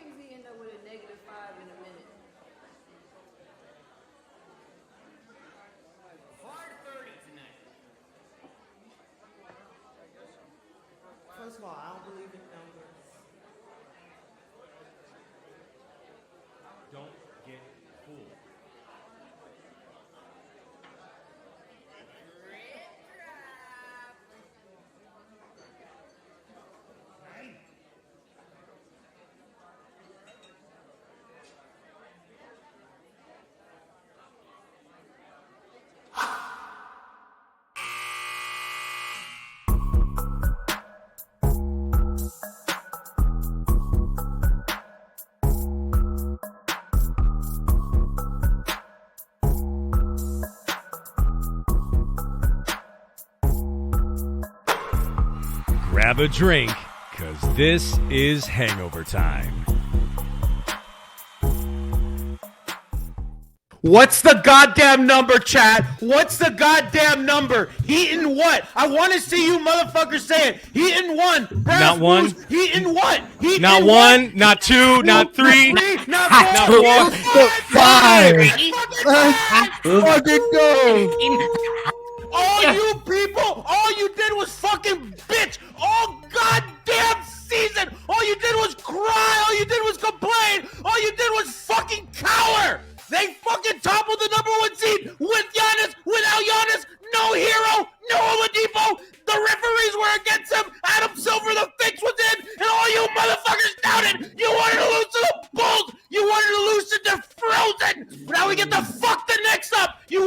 does he end up with a -5 in a minute? 4:30 tonight. First of all, I don't believe in numbers. Don't get fooled. Grab a drink, because this is Hangover Time. What's the goddamn number, chat? What's the goddamn number? Heaton what? I want to see you motherfuckers say it. Heaton one. Not one. Heaton what? Heaton Not one, not two, not three, not not four, four. five. Fucking go. All you people, all you did was fucking bitch all goddamn season. All you did was cry. All you did was complain. All you did was fucking cower. They fucking toppled the #1 seed with Giannis, without Giannis, no hero, no Oladipo. The referees were against him. Adam Silver, the fix was in, and all you motherfuckers doubted. You wanted to lose to the Bulls. You wanted to lose to the Frozen. Now we get to fuck the Knicks up. We're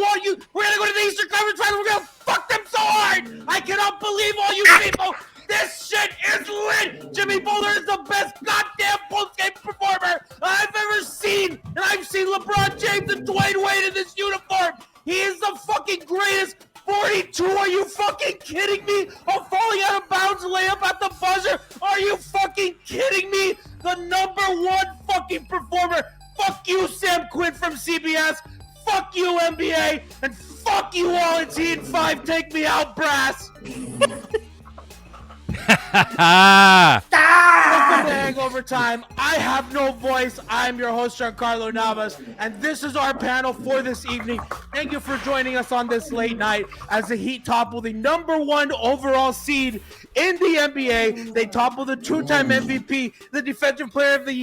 gonna go to the Eastern Conference Finals. We're gonna fuck them so hard. I cannot believe all you people. This shit is lit! Jimmy Butler is the best goddamn postgame performer I've ever seen! And I've seen LeBron James and Dwayne Wade in this uniform! He is the fucking greatest! 42, are you fucking kidding me? A falling out of bounds layup at the buzzer? Are you fucking kidding me? The #1 fucking performer! Fuck you, Sam Quinn from CBS! Fuck you, NBA! And fuck you all, it's Heat 5, take me out, brass! Welcome to Hangover Time. I have no voice. I'm your host, Giancarlo Navas, and this is our panel for this evening. Thank you for joining us on this late night as the Heat topple the #1 overall seed in the NBA. They topple the two-time MVP, the Defensive Player of the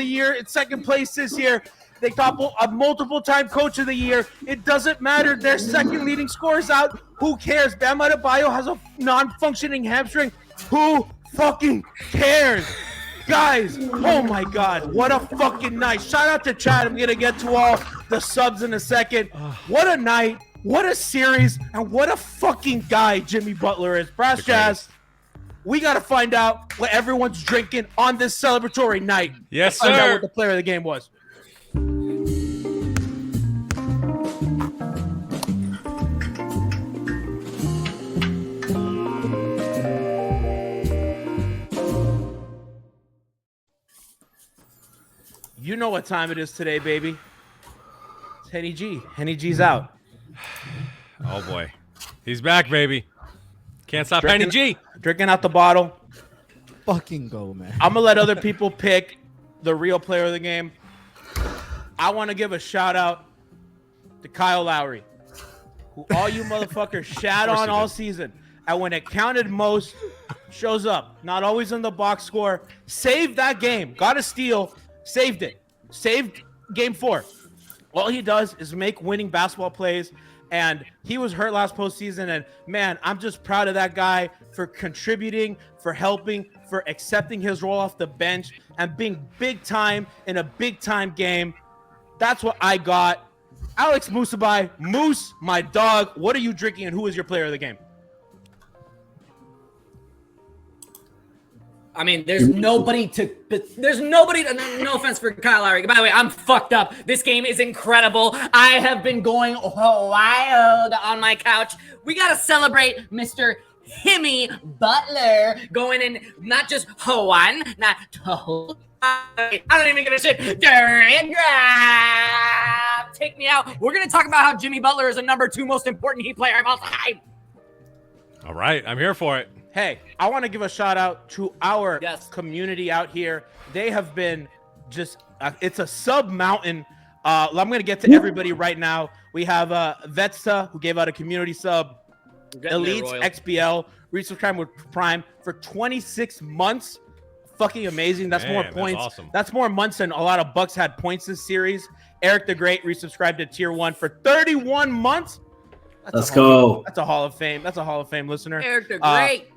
Year, in second place this year. They topple a multiple-time Coach of the Year. It doesn't matter. Their second leading scorer's out. Who cares? Bam Adebayo has a non-functioning hamstring. Who fucking cares? Guys, oh my God, what a fucking night. Shout out to Chad. I'm going to get to all the subs in a second. What a night. What a series. And what a fucking guy Jimmy Butler is. Brassjazz, we got to find out what everyone's drinking on this celebratory night. Yes, Find out sir. what the player of the game was. You know what time it is today, baby. It's Henny G. Henny G's out. Oh, boy. He's back, baby. Can't stop Henny G. Drinking out the bottle. Fucking go, man. I'm going to let other people pick the real player of the game. I want to give a shout out to Kyle Lowry, who all you motherfuckers shat on all season. And when it counted most, shows up. Not always in the box score. Saved that game. Got a steal. Saved it. Saved game 4. All he does is make winning basketball plays. And he was hurt last postseason. And, man, I'm just proud of that guy for contributing, for helping, for accepting his role off the bench, and being big time in a big-time game. That's what I got. AlexMusibay, Moose, my dog. What are you drinking, and who is your player of the game? I mean, there's nobody to, no offense for Kyle Lowry. By the way, I'm fucked up. This game is incredible. I have been going wild on my couch. We got to celebrate Mr. Jimmy Butler going in, not just one, not two. I don't even give a shit. During draft. Take me out. We're going to talk about how Jimmy Butler is the #2 most important Heat player of all time. All right. I'm here for it. Hey, I want to give a shout out to our Yes. community out here. They have been just, it's a sub mountain. I'm going to get to everybody right now. We have Vetsa, who gave out a community sub. Elites XBL, resubscribe with Prime for 26 months. Fucking amazing. That's more points. That's awesome. That's more months than a lot of Bucks had points this series. Eric the Great resubscribed to Tier 1 for 31 months. Let's go. That's a Hall of Fame. That's a Hall of Fame listener. Eric the Great.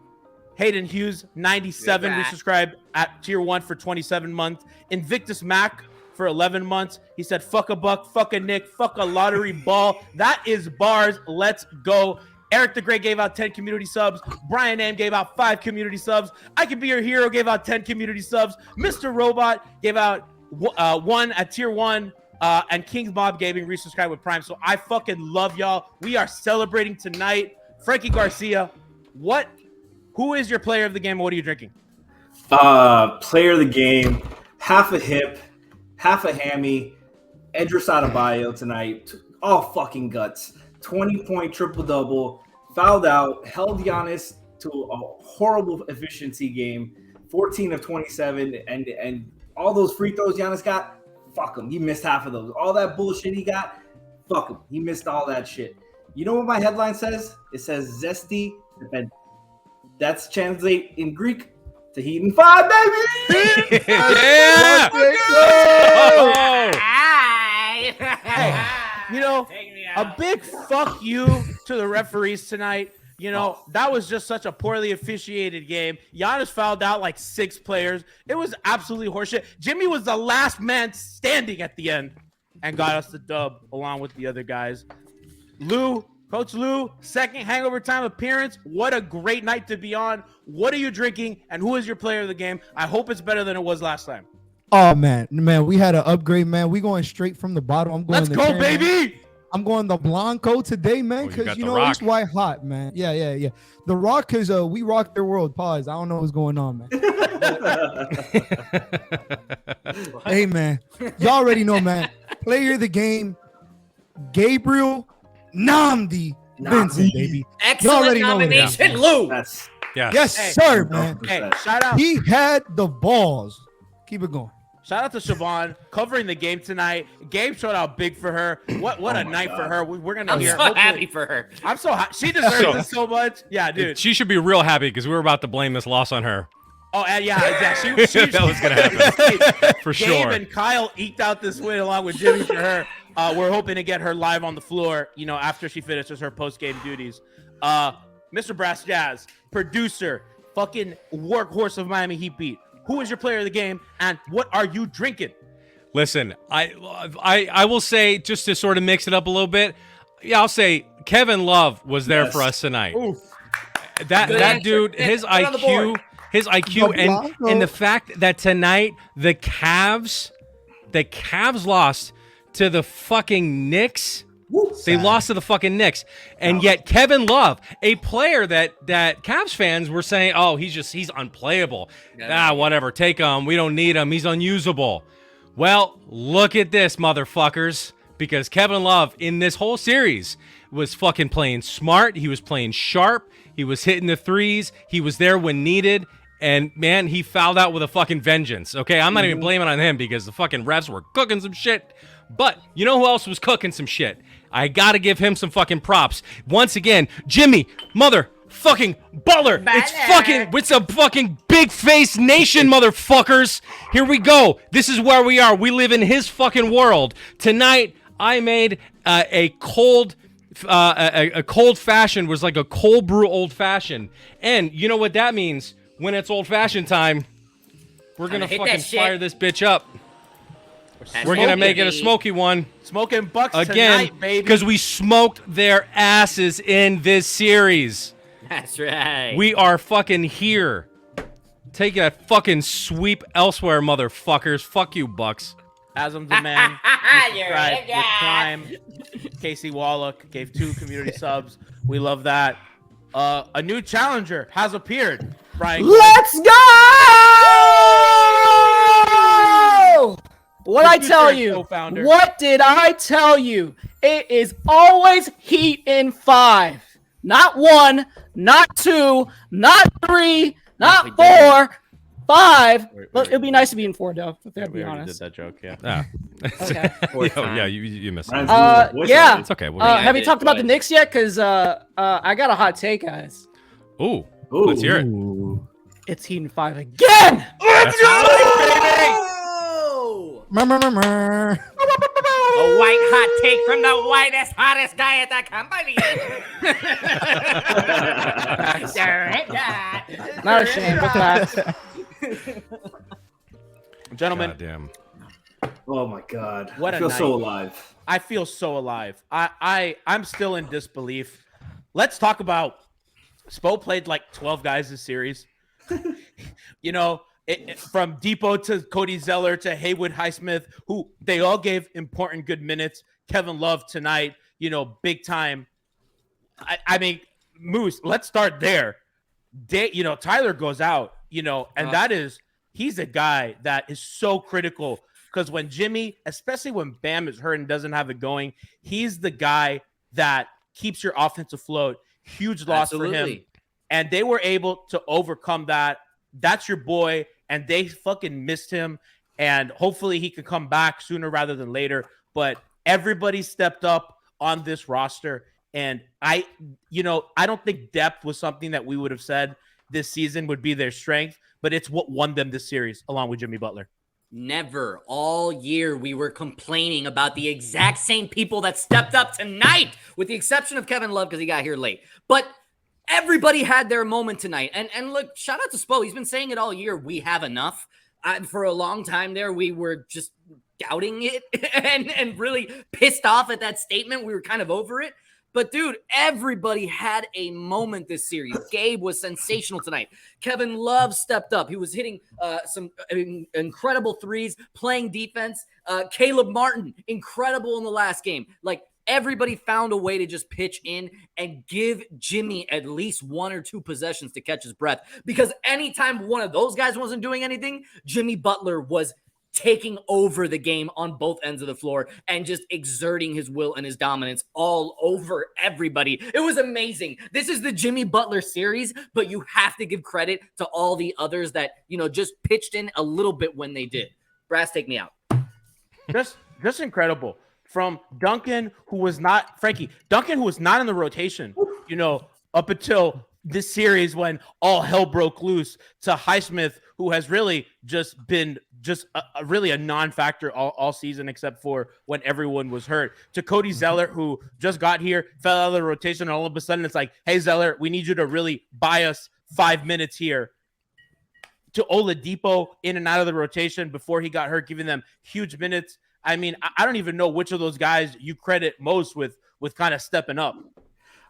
Hayden Hughes, 97, Yeah. resubscribed at Tier 1 for 27 months. Invictus Mac for 11 months. He said, fuck a buck, fuck a Nick, fuck a lottery ball. That is bars. Let's go. Eric the Great gave out 10 community subs. Brian Am gave out 5 community subs. I Can Be Your Hero gave out 10 community subs. Mr. Robot gave out 1 at Tier 1. And King's Bob Gaming resubscribed with Prime. So I fucking love y'all. We are celebrating tonight. Frankie Garcia, who is your player of the game? What are you drinking? Player of the game, half a hip, half a hammy, Idris Adebayo tonight. All fucking guts. 20-point triple-double, fouled out, held Giannis to a horrible efficiency game, 14 of 27, and all those free throws Giannis got, fuck him. He missed half of those. All that bullshit he got, fuck him. He missed all that shit. You know what my headline says? It says Zesty defend. That's translate in Greek to Heat and 5, baby! Yeah! Hey, you know, a big fuck you to the referees tonight. You know, that was just such a poorly officiated game. Giannis fouled out like 6 players. It was absolutely horseshit. Jimmy was the last man standing at the end and got us the dub along with the other guys. Coach Lou, second Hangover Time appearance. What a great night to be on. What are you drinking, and who is your player of the game? I hope it's better than it was last time. Oh man, we had an upgrade, man. We going straight from the bottom. I'm going. Let's go, baby. I'm going the Blanco today, man, because you know it's white hot, man. Yeah. The Rock, because we rock their world. Pause. I don't know what's going on, man. Hey, man, y'all already know, man. Player of the game, Gabriel Namdi Vincent, baby. Excellent nomination, Lou. Yes, sir, man. Hey, shout out. He had the balls. Keep it going. Shout out to Siobhan covering the game tonight. Gabe showed out big for her. What a night for her. We're gonna hear. I'm so happy for her. I'm so happy. She deserves this so much. Yeah, dude. She should be real happy because we were about to blame this loss on her. Oh, and yeah, exactly. That was gonna happen for Gabe sure. and Kyle eked out this win along with Jimmy for her. We're hoping to get her live on the floor, you know, after she finishes her post-game duties. Mr. Brassjazz, producer, fucking workhorse of Miami Heat beat. Who is your player of the game, and what are you drinking? Listen, I will say, just to sort of mix it up a little bit, yeah, I'll say Kevin Love was there for us tonight. Oof. That dude, his IQ, and the fact that tonight the Cavs lost to the fucking Knicks. They lost to the fucking Knicks. And yet Kevin Love, a player that Cavs fans were saying, oh, he's unplayable. Whatever, take him. We don't need him. He's unusable. Well, look at this, motherfuckers. Because Kevin Love in this whole series was fucking playing smart. He was playing sharp. He was hitting the threes. He was there when needed. And, man, he fouled out with a fucking vengeance. Okay, I'm not even blaming on him because the fucking refs were cooking some shit. But you know who else was cooking some shit? I gotta give him some fucking props. Once again, Jimmy, motherfucking Butler. It's a fucking big face nation, motherfuckers. Here we go. This is where we are. We live in his fucking world. Tonight, I made a cold fashioned, was like a cold brew old fashioned. And you know what that means? When it's old fashioned time, we're gonna fucking fire this bitch up. We're going to make it a smoky one. Smoking Bucks again, tonight, baby. Because we smoked their asses in this series. That's right. We are fucking here. Take that fucking sweep elsewhere, motherfuckers. Fuck you, Bucks. As I'm the man. With Prime. Casey Wallach gave 2 community subs. We love that. A new challenger has appeared. Brian. Let's go! What I tell you? What did I tell you? It is always Heat in 5. Not 1, not 2, not 3, not We 4, 5. But it'd be nice to be in 4, though, if I be We already honest. did that joke, yeah. Okay. Yeah, you missed it. Yeah. It's okay. Have you talked about the Knicks yet? Because I got a hot take, guys. Ooh, let's hear it. It's Heat in 5 again. Let's go, baby! Oh! Murmur. A white hot take from the whitest, hottest guy at the company. Not ashamed, but facts. Gentlemen, Goddamn. Oh my God! What I a feel so night. alive. I feel so alive. I'm still in disbelief. Let's talk about Spo played like 12 guys this series. From Depot to Cody Zeller to Haywood Highsmith, who they all gave important good minutes. Kevin Love tonight, big time. I mean, Moose, let's start there. Tyler goes out, and he's a guy that is so critical because when Jimmy, especially when Bam is hurt and doesn't have it going, he's the guy that keeps your offense afloat. Huge loss for him. And they were able to overcome that. That's your boy. And they fucking missed him. And hopefully he can come back sooner rather than later. But everybody stepped up on this roster. And I don't think depth was something that we would have said this season would be their strength. But it's what won them this series, along with Jimmy Butler. Never all year we were complaining about the exact same people that stepped up tonight, with the exception of Kevin Love because he got here late. But everybody had their moment tonight. And look, shout out to Spo. He's been saying it all year. We have enough. For a long time there, we were just doubting it and really pissed off at that statement. We were kind of over it. But, dude, everybody had a moment this series. Gabe was sensational tonight. Kevin Love stepped up. He was hitting some incredible threes, playing defense. Caleb Martin, incredible in the last game. Like, everybody found a way to just pitch in and give Jimmy at least 1 or 2 possessions to catch his breath. Because anytime one of those guys wasn't doing anything, Jimmy Butler was taking over the game on both ends of the floor and just exerting his will and his dominance all over everybody. It was amazing. This is the Jimmy Butler series, but you have to give credit to all the others that, just pitched in a little bit when they did. Brass, take me out. Just incredible. From Duncan, who was not in the rotation, up until this series when all hell broke loose, to Highsmith, who has really just been really a non-factor all season except for when everyone was hurt, to Cody Zeller, who just got here, fell out of the rotation, and all of a sudden it's like, hey, Zeller, we need you to really buy us 5 minutes here, to Oladipo in and out of the rotation before he got hurt, giving them huge minutes. I mean, I don't even know which of those guys you credit most with kind of stepping up.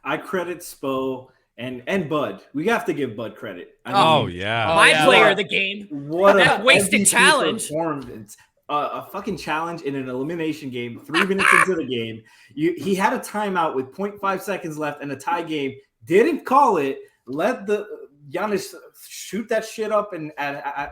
I credit Spo and Bud. We have to give Bud credit. My player of the game. What that a wasted MVP challenge. performance. A fucking challenge in an elimination game, 3 minutes into the game. He had a timeout with 0.5 seconds left and a tie game. Didn't call it. Let the Giannis shoot that shit up and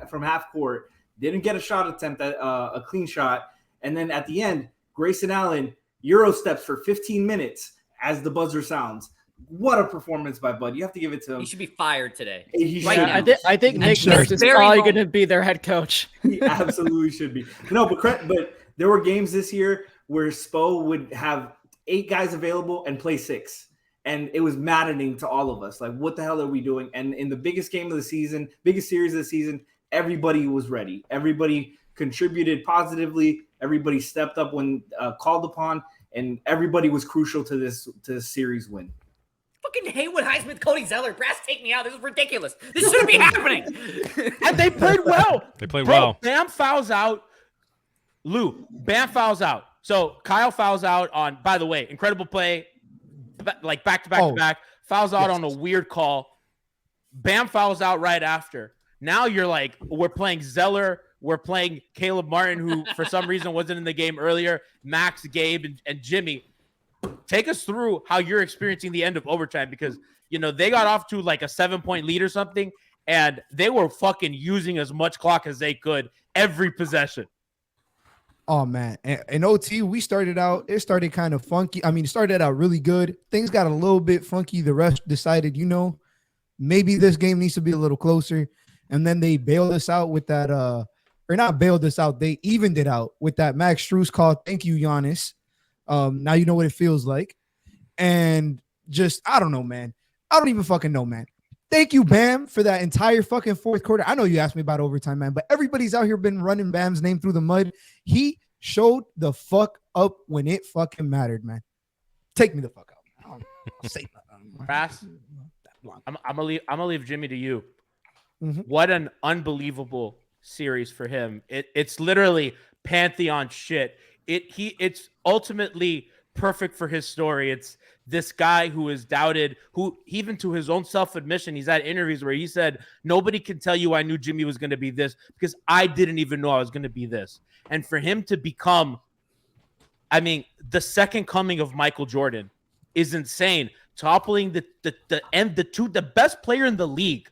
from half court. Didn't get a shot attempt at a clean shot. And then at the end, Grayson Allen Euro steps for 15 minutes as the buzzer sounds. What a performance by Bud. You have to give it to him. He should be fired today. I think Nick Nurse is probably going to be their head coach. He absolutely should be. No, but there were games this year where Spo would have 8 guys available and play 6. And it was maddening to all of us. Like, what the hell are we doing? And in the biggest game of the season, biggest series of the season, everybody was ready. Everybody contributed positively. Everybody stepped up when called upon, and everybody was crucial to this series win. Fucking Haywood Highsmith, Cody Zeller, Brass, take me out. This is ridiculous. This shouldn't be happening. And they played well. well. Bam fouls out. Bam fouls out. So Kyle fouls out on, by the way, incredible play, like back to back. Fouls out on a weird call. Bam fouls out right after. Now you're like, we're playing Zeller. We're playing Caleb Martin, who for some reason wasn't in the game earlier. Max, Gabe, and Jimmy. Take us through how you're experiencing the end of overtime, because, they got off to like a 7-point lead or something, and they were fucking using as much clock as they could every possession. Oh man, in OT we started out. It started kind of funky. I mean, it started out really good. Things got a little bit funky. The refs decided, maybe this game needs to be a little closer, and then they bailed us out with that. Or not bailed us out. They evened it out with that Max Strus call. Thank you, Giannis. Now you know what it feels like, and just I don't know, man. I don't even fucking know, man. Thank you, Bam, for that entire fucking fourth quarter. I know you asked me about overtime, man, but everybody's out here been running Bam's name through the mud. He showed the fuck up when it fucking mattered, man. Take me the fuck out. I don't say nothing. Brass, I'm gonna leave Jimmy to you. Mm-hmm. What an unbelievable series for him. It's literally Pantheon shit. It's ultimately perfect for his story. It's this guy who is doubted, who even to his own self-admission, he's had interviews where he said, nobody can tell you I knew Jimmy was going to be this because I didn't even know I was going to be this. And for him to become, the second coming of Michael Jordan is insane. Toppling the best player in the league,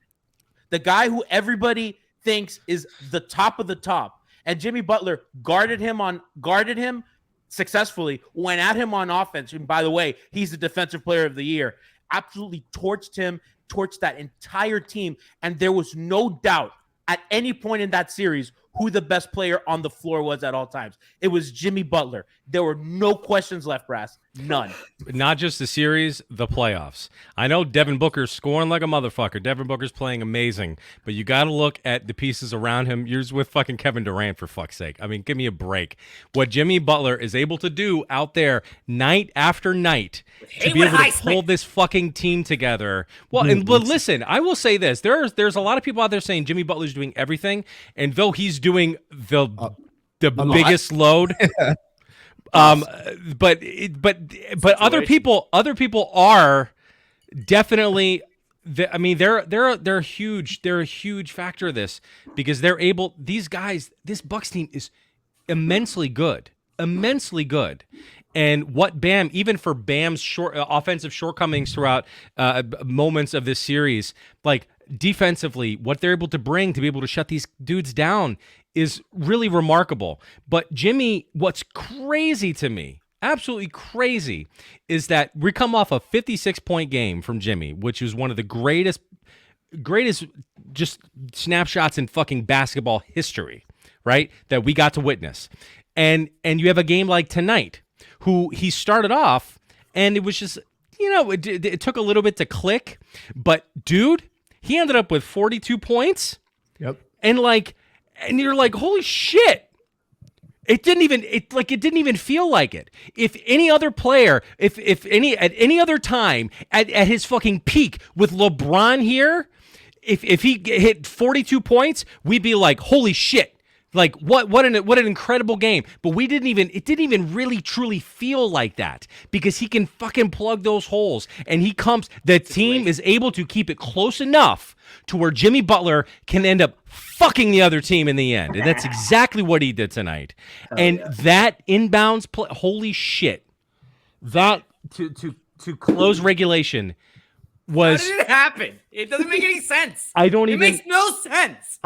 the guy who everybody thinks is the top of the top. And Jimmy Butler guarded him successfully, went at him on offense. And by the way, he's the defensive player of the year. Absolutely torched him, torched that entire team. And there was no doubt at any point in that series who the best player on the floor was at all times. It was Jimmy Butler. There were no questions left, Brass. None. Not just the series, the playoffs. I know Devin Booker's scoring like a motherfucker. Devin Booker's playing amazing, but you got to look at the pieces around him. You're with fucking Kevin Durant, for fuck's sake. I mean, give me a break. What Jimmy Butler is able to do out there night after night to be able to pull this fucking team together. Well, but listen, I will say this. There's a lot of people out there saying Jimmy Butler's doing everything, and though he's doing the biggest load, but other people are definitely. They're a huge factor of this because they're able. These guys, this Bucks team is immensely good. And what Bam, even for Bam's offensive shortcomings throughout moments of this series, like defensively, what they're able to bring to be able to shut these dudes down is really remarkable. But Jimmy, what's crazy to me, absolutely crazy, is that we come off a 56-point game from Jimmy, which is one of the greatest just snapshots in fucking basketball history, right? That we got to witness. And you have a game like tonight, who he started off, and it was just, it took a little bit to click, but dude, he ended up with 42 points. Yep. And you're like, holy shit. It didn't even feel like it. If any other player, at any other time at his fucking peak with LeBron here, if he hit 42 points, we'd be like, holy shit. Like what an incredible game. But it didn't even really truly feel like that because he can fucking plug those holes, and the team is able to keep it close enough to where Jimmy Butler can end up fucking the other team in the end. And that's exactly what he did tonight. That inbounds play, holy shit. That to close regulation was. How did it happen? It doesn't make any sense. It makes no sense.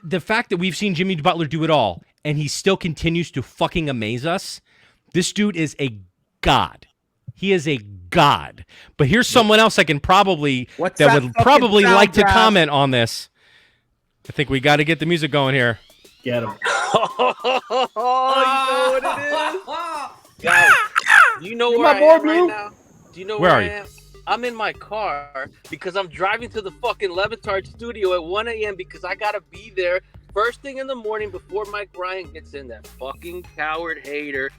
The fact that we've seen Jimmy Butler do it all, and he still continues to fucking amaze us. This dude is a god. He is a god. But here's someone else I can would probably like to comment on this. I think we got to get the music going here. Get him. Oh, you know what it is? Guys, do you know where I am right now? Do you know where I am? I'm in my car because I'm driving to the fucking Levitard studio at 1 a.m. because I gotta be there first thing in the morning before Mike Ryan gets in, that fucking coward hater,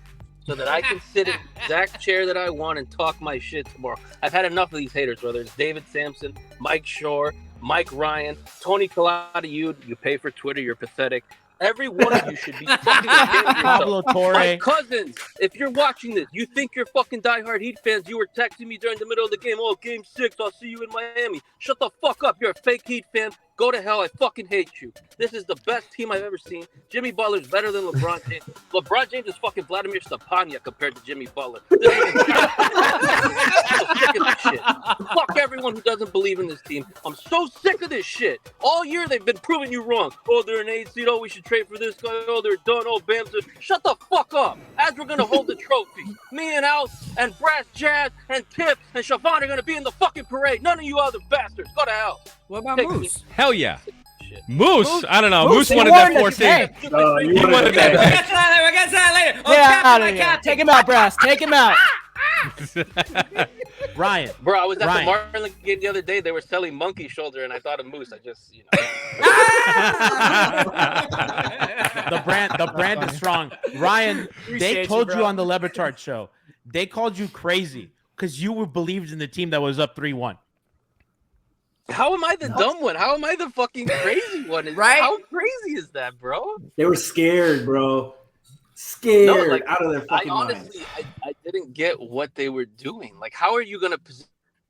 so that I can sit in the exact chair that I want and talk my shit tomorrow. I've had enough of these haters, whether it's David Sampson, Mike Shore, Mike Ryan, Tony Collada, you pay for Twitter, you're pathetic. Every one of you should be fucking ashamed of Pablo yourself. Torre. My cousins, if you're watching this, you think you're fucking diehard Heat fans. You were texting me during the middle of the game. Oh, game 6, I'll see you in Miami. Shut the fuck up. You're a fake Heat fan. Go to hell. I fucking hate you. This is the best team I've ever seen. Jimmy Butler's better than LeBron James. LeBron James is fucking Vladimir Stepanek compared to Jimmy Butler. I'm so sick of this shit. Fuck everyone who doesn't believe in this team. I'm so sick of this shit. All year they've been proving you wrong. Oh, they're an 8 seed. Oh, we should trade for this guy. Oh, they're done. Oh, Bam's done. Shut the fuck up. As we're going to hold the trophy. Me and Al and Brassjazz and Tip and Siobhan are going to be in the fucking parade. None of you other bastards. Go to hell. What about Take Moose? Hell yeah. Shit. Moose, I don't know. Moose, Moose wanted that 4 seed. hey. He wanted We'll that. get to that later. We'll get to that later. Oh, Yeah, captain, out my of here. captain. Take him out, Brass. Take him out. Ryan. Bro, I was at Ryan. the Marlin game the other day. They were selling monkey shoulder, and I thought of Moose. I just, The brand is strong. Ryan, Appreciate they you, told you, bro. on the Levitard show, they called you crazy because you were believed in the team that was up 3-1. How am I the dumb one? How am I the fucking crazy one? Right? How crazy is that, bro? They were scared, bro. Scared No, like, out of their I fucking honestly, minds. I didn't get what they were doing. Like, how are you going to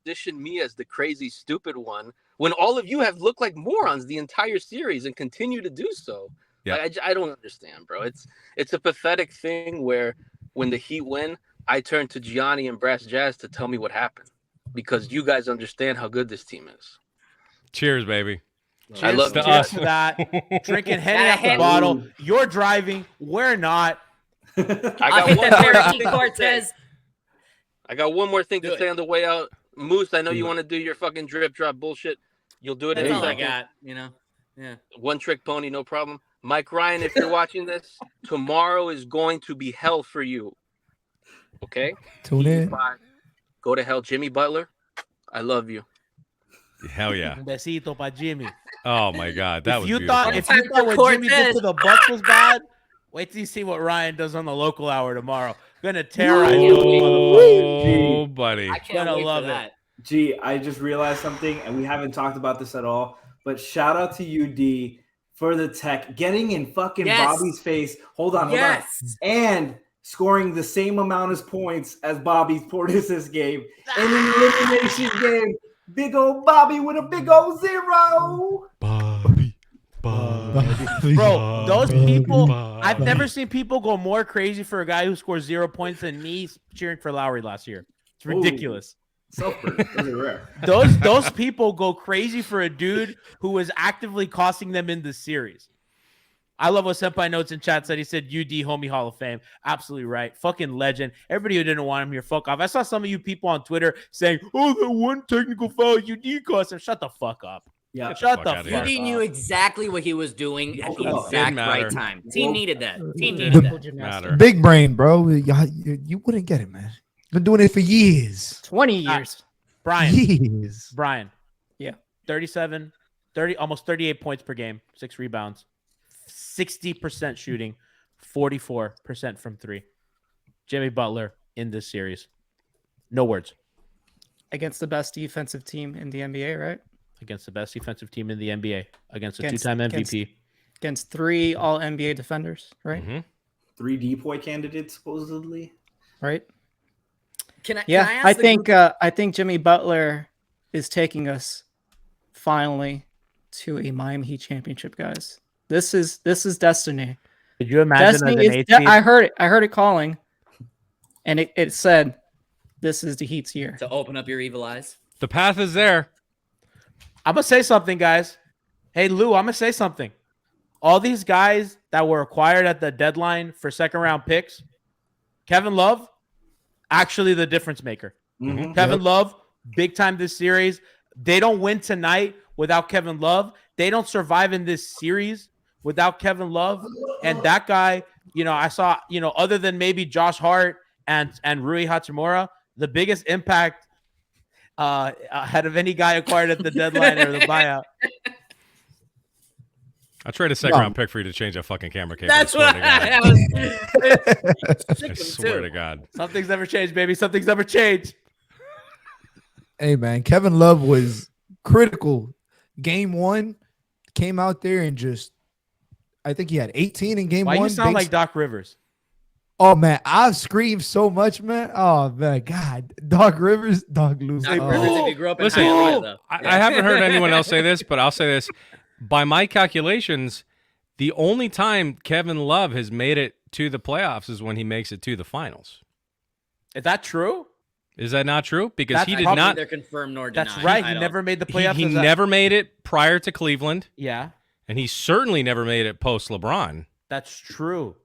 position me as the crazy, stupid one when all of you have looked like morons the entire series and continue to do so? Yeah. Like, I don't understand, bro. It's a pathetic thing where when the Heat win, I turn to Gianni and Brassjazz to tell me what happened because you guys understand how good this team is. Cheers, baby. I love Cheers you. to that. Drinking Henny out the bottle. You're driving. We're not. I I'll got hit one that more Franky thing to say. Cortez. I got one more thing to Do it. say on the way out. Moose, I know you want to do your fucking drip drop bullshit. You'll do it in That's a all I second. got, you know. Yeah. One trick pony, no problem. Mike Ryan, if you're watching this, tomorrow is going to be hell for you. Okay? Tune in. Bye. Go to hell, Jimmy Butler. I love you. Hell yeah. Un besito pa Jimmy. Oh my God, that was If you beautiful. thought what Jimmy did to the Bucks was bad, wait till you see what Ryan does on the local hour tomorrow. Gonna terrorize you, motherfucker. Oh, buddy. I can't Gonna wait love for it. that. Gee, I just realized something, and we haven't talked about this at all. But shout out to UD for the tech, getting in fucking Yes. Bobby's face. Hold on. Yes. And scoring the same amount of points as Bobby's Portis this game. In an elimination game. Big old Bobby with a big old 0. Bobby. Bro, those people, I've never seen people go more crazy for a guy who scores 0 points than me cheering for Lowry last year. It's ridiculous. Self-burn. Those are rare. Those people go crazy for a dude who was actively costing them in the series. I love what Senpai Notes in chat said. He said, UD, homie, Hall of Fame. Absolutely right. Fucking legend. Everybody who didn't want him here, fuck off. I saw some of you people on Twitter saying, oh, the one technical foul UD cost him. Shut the fuck up. Yeah. Shut fuck the outta fuck here. up. UD knew exactly what he was doing at the Didn't exact matter. right time. Team needed that. Team The- needed that. Matter. Big brain, bro. You wouldn't get it, man. Been doing it for years. 20 years. Brian. Years. Brian. Yeah. 37, 30, almost 38 points per game, 6 rebounds, 60% shooting, 44% from 3. Jimmy Butler in this series. No words. Against the best defensive team in the NBA, right? Against the best defensive team in the NBA. Against a Against- 2-time MVP. Against 3 all NBA defenders, right? Mm-hmm. 3 DPOY candidates, supposedly. Right? Can I Yeah, ask I the think group- I think Jimmy Butler is taking us finally to a Miami Heat championship, guys. This is destiny. Could you imagine as Destiny an is 8 de- seed? I heard it calling, and it said, "This is the Heat's year." to open up your evil eyes. The path is there. I'm going to say something, guys. Hey, Lou, I'm going to say something. All these guys that were acquired at the deadline for second-round picks, Kevin Love, actually the difference maker. Mm-hmm. Kevin Love, big time this series. They don't win tonight without Kevin Love. They don't survive in this series without Kevin Love. And that guy, I saw, other than maybe Josh Hart and Rui Hachimura, the biggest impact ahead of any guy acquired at the deadline or the buyout. I trade a second round pick for you to change that fucking camera cable. That's what I I swear to God. Something's never changed, baby. Something's never changed. Hey, man. Kevin Love was critical. Game 1, came out there and I think he had 18 in game Why 1. you sound Big- like Doc Rivers? Oh man, I've screamed so much, man. Oh man, God, Doc Rivers, Doc lose. Doc Rivers, if you grew up in Listen, Hialeah, though. I haven't heard anyone else say this, but I'll say this. By my calculations, the only time Kevin Love has made it to the playoffs is when he makes it to the finals. Is that true? Is that not true? Because That's he did probably not. Neither confirmed nor denied. That's right. I He don't- never made the playoffs. He never made it prior to Cleveland, Yeah, and he certainly never made it post LeBron. that's true.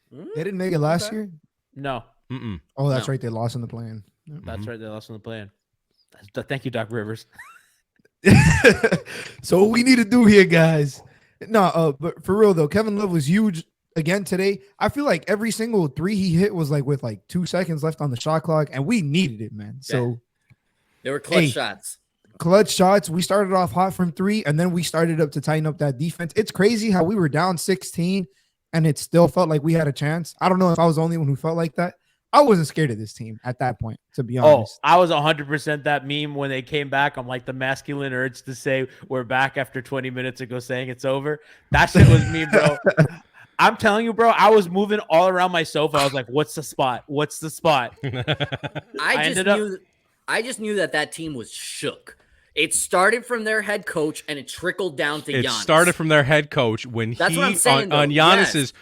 They didn't make it last year. No, Mm-mm. Oh, that's No. right. They lost in the play-in. that's right. They lost on the play-in. Thank you, Doc Rivers. So what we need to do here, guys. No, but for real though, Kevin Love was huge again today. I feel like every single three he hit was like with like 2 seconds left on the shot clock, and we needed it, man. So They were clutch Hey. shots. clutch shots. We started off hot from 3, and then we started up to tighten up that defense. It's crazy how we were down 16, and it still felt like we had a chance. I don't know if I was the only one who felt like that. I wasn't scared of this team at that point, to be Oh, honest. I was 100% that meme when they came back. I'm like the masculine urge to say we're back after 20 minutes ago saying it's over. That shit was me, bro. I'm telling you, bro, I was moving all around my sofa. I was like, what's the spot? What's the spot? I just knew that team was shook. It started from their head coach and it trickled down to It Giannis. started from their head coach when That's what I'm saying, on though. Giannis's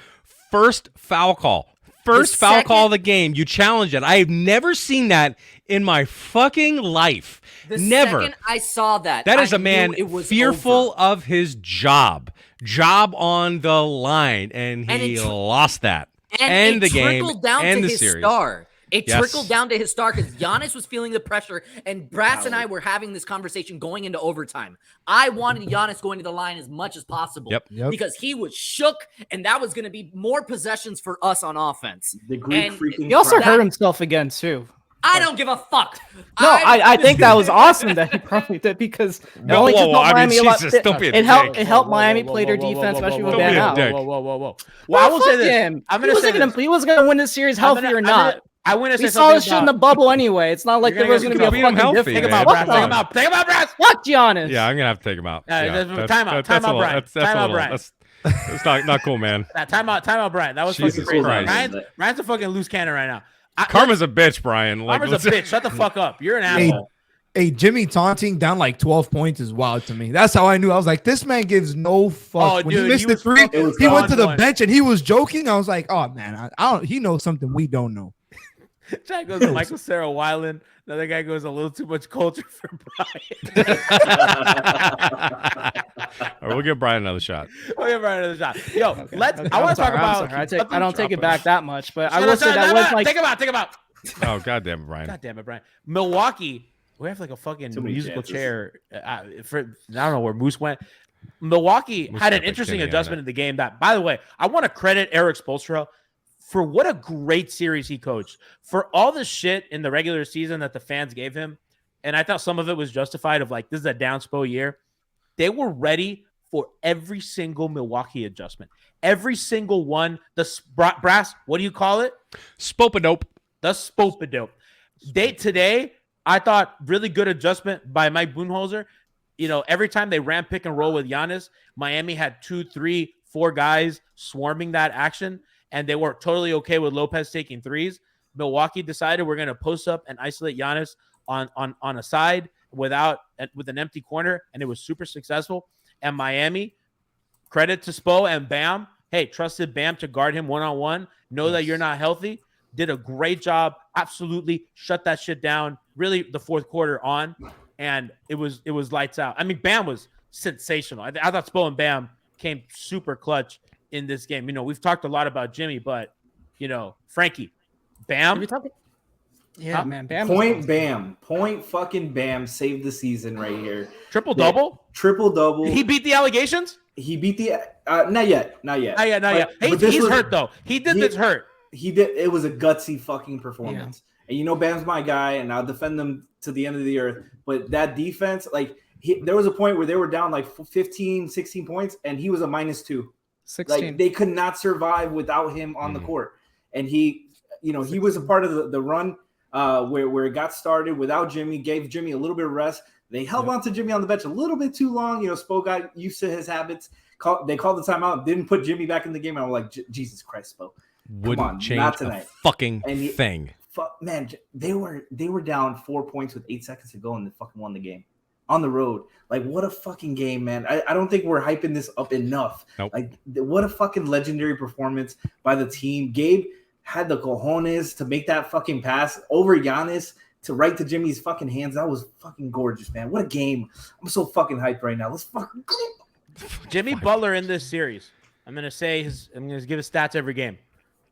first foul call. First foul call of the game, you challenged it. I have never seen that in my fucking life. The Never. second I saw that, That is I a man knew it was fearful over. of his job on the line, and And he it lost that. And the it game trickled down and to the his series. star. It Yes. trickled down to his star because Giannis was feeling the pressure, and Brass and I were having this conversation going into overtime. I wanted Giannis going to the line as much as possible Yep. because he was shook, and that was going to be more possessions for us on offense. The Greek And freaking He also crowd. hurt himself again too. I don't give a fuck. No, I think that was awesome that he probably did because it Whoa, only whoa, just whoa, helped I mean, Miami a lot. Jesus, don't be a It helped. dick. It helped Miami play their defense, especially with Don't be a Bam out. dick. Well, Well, I will say fuck this. him. I'm He gonna say wasn't gonna. this. He was gonna win this series, healthy or not. I want to say We saw this something shit in the about. bubble anyway. It's not like You're there was gonna gonna be a beat him fucking healthy, difference. Take him man. out, Fuck Brass. Take him him. out. Take him out, Brass. Fuck Giannis. Yeah, I'm gonna have to take him out. Yeah, Yeah, time out, that's a little- Brian. That's Time a out, little. Brian. That's not cool, man. Time out, Brian. That was Jesus fucking crazy. Christ. Ryan's a fucking loose cannon right now. Karma's a bitch, Brian. Like, Karma's a bitch. Shut the fuck up. You're an Hey, asshole. hey, Jimmy taunting down like 12 points is wild to me. That's how I knew. I was like, this man gives no fuck. Oh, When dude, he missed he the was 3, fucking he went to the on bench and he was joking. I was like, oh man, I don't. He knows something we don't know. Jack goes to Michael Sarah Weiland. Another guy goes a little too much culture for Brian. Or we'll give Brian another shot. We'll give Brian another shot. Yo, let's. Okay, I want to talk I'm about. sorry. I don't take it back that much, but I Shut will up, say shut that up, was shut up. like Take him out. Take him out. Oh, goddamn it, Brian. God damn it, Brian. Milwaukee. We have like a fucking Too many musical chances. chair. I don't know where Moose went. Milwaukee Moose had got an like interesting Kenny on adjustment it. in the game. That, by the way, I want to credit Eric Spoelstra for what a great series he coached. For all the shit in the regular season that the fans gave him, and I thought some of it was justified. Of like, this is a down Spo year. They were ready for every single Milwaukee adjustment. Every single one. The Brass. What do you call it? Spopadope. The Spopadope. Today, I thought really good adjustment by Mike Budenholzer. You know, every time they ran pick and roll with Giannis, Miami had 2, 3, 4 guys swarming that action, and they were totally okay with Lopez taking threes. Milwaukee decided we're going to post up and isolate Giannis on a side with an empty corner, and it was super successful. And Miami, credit to Spo and Bam. Hey, trusted Bam to guard him one-on-one. Know that you're not healthy. Did a great job. Absolutely shut that shit down. Really, the fourth quarter on, and it was lights out. I mean, Bam was sensational. I thought Spo and Bam came super clutch in this game. You know, we've talked a lot about Jimmy, but you know, Franky, Bam. yeah, man. Bam. Point fucking Bam saved the season right here. Triple double. Triple double. He beat the allegations. He beat the not yet. Not yet. But this He's was- hurt though. He did this hurt. He did. It was a gutsy fucking performance. And you know, Bam's my guy, and I'll defend them to the end of the earth. But that defense, like, there was a point where they were down like 15, 16 points, and he was a -2. 16. Like, they could not survive without him on the court. And he, you know, he was a part of the run where it got started without Jimmy, gave Jimmy a little bit of rest. They held on to Jimmy on the bench a little bit too long. You know, Spo got used to his habits. They called the timeout, didn't put Jimmy back in the game. And I'm like, Jesus Christ, Spo. wouldn't change a fucking thing. Man, they were down 4 points with 8 seconds to go and they fucking won the game on the road. Like, what a fucking game, man. I don't think we're hyping this up enough. Nope. Like, what a fucking legendary performance by the team. Gabe had the cojones to make that fucking pass over Giannis to right to Jimmy's fucking hands. That was fucking gorgeous, man. What a game. I'm so fucking hyped right now. Let's fucking go. Jimmy Butler in this series. I'm going to give his stats every game.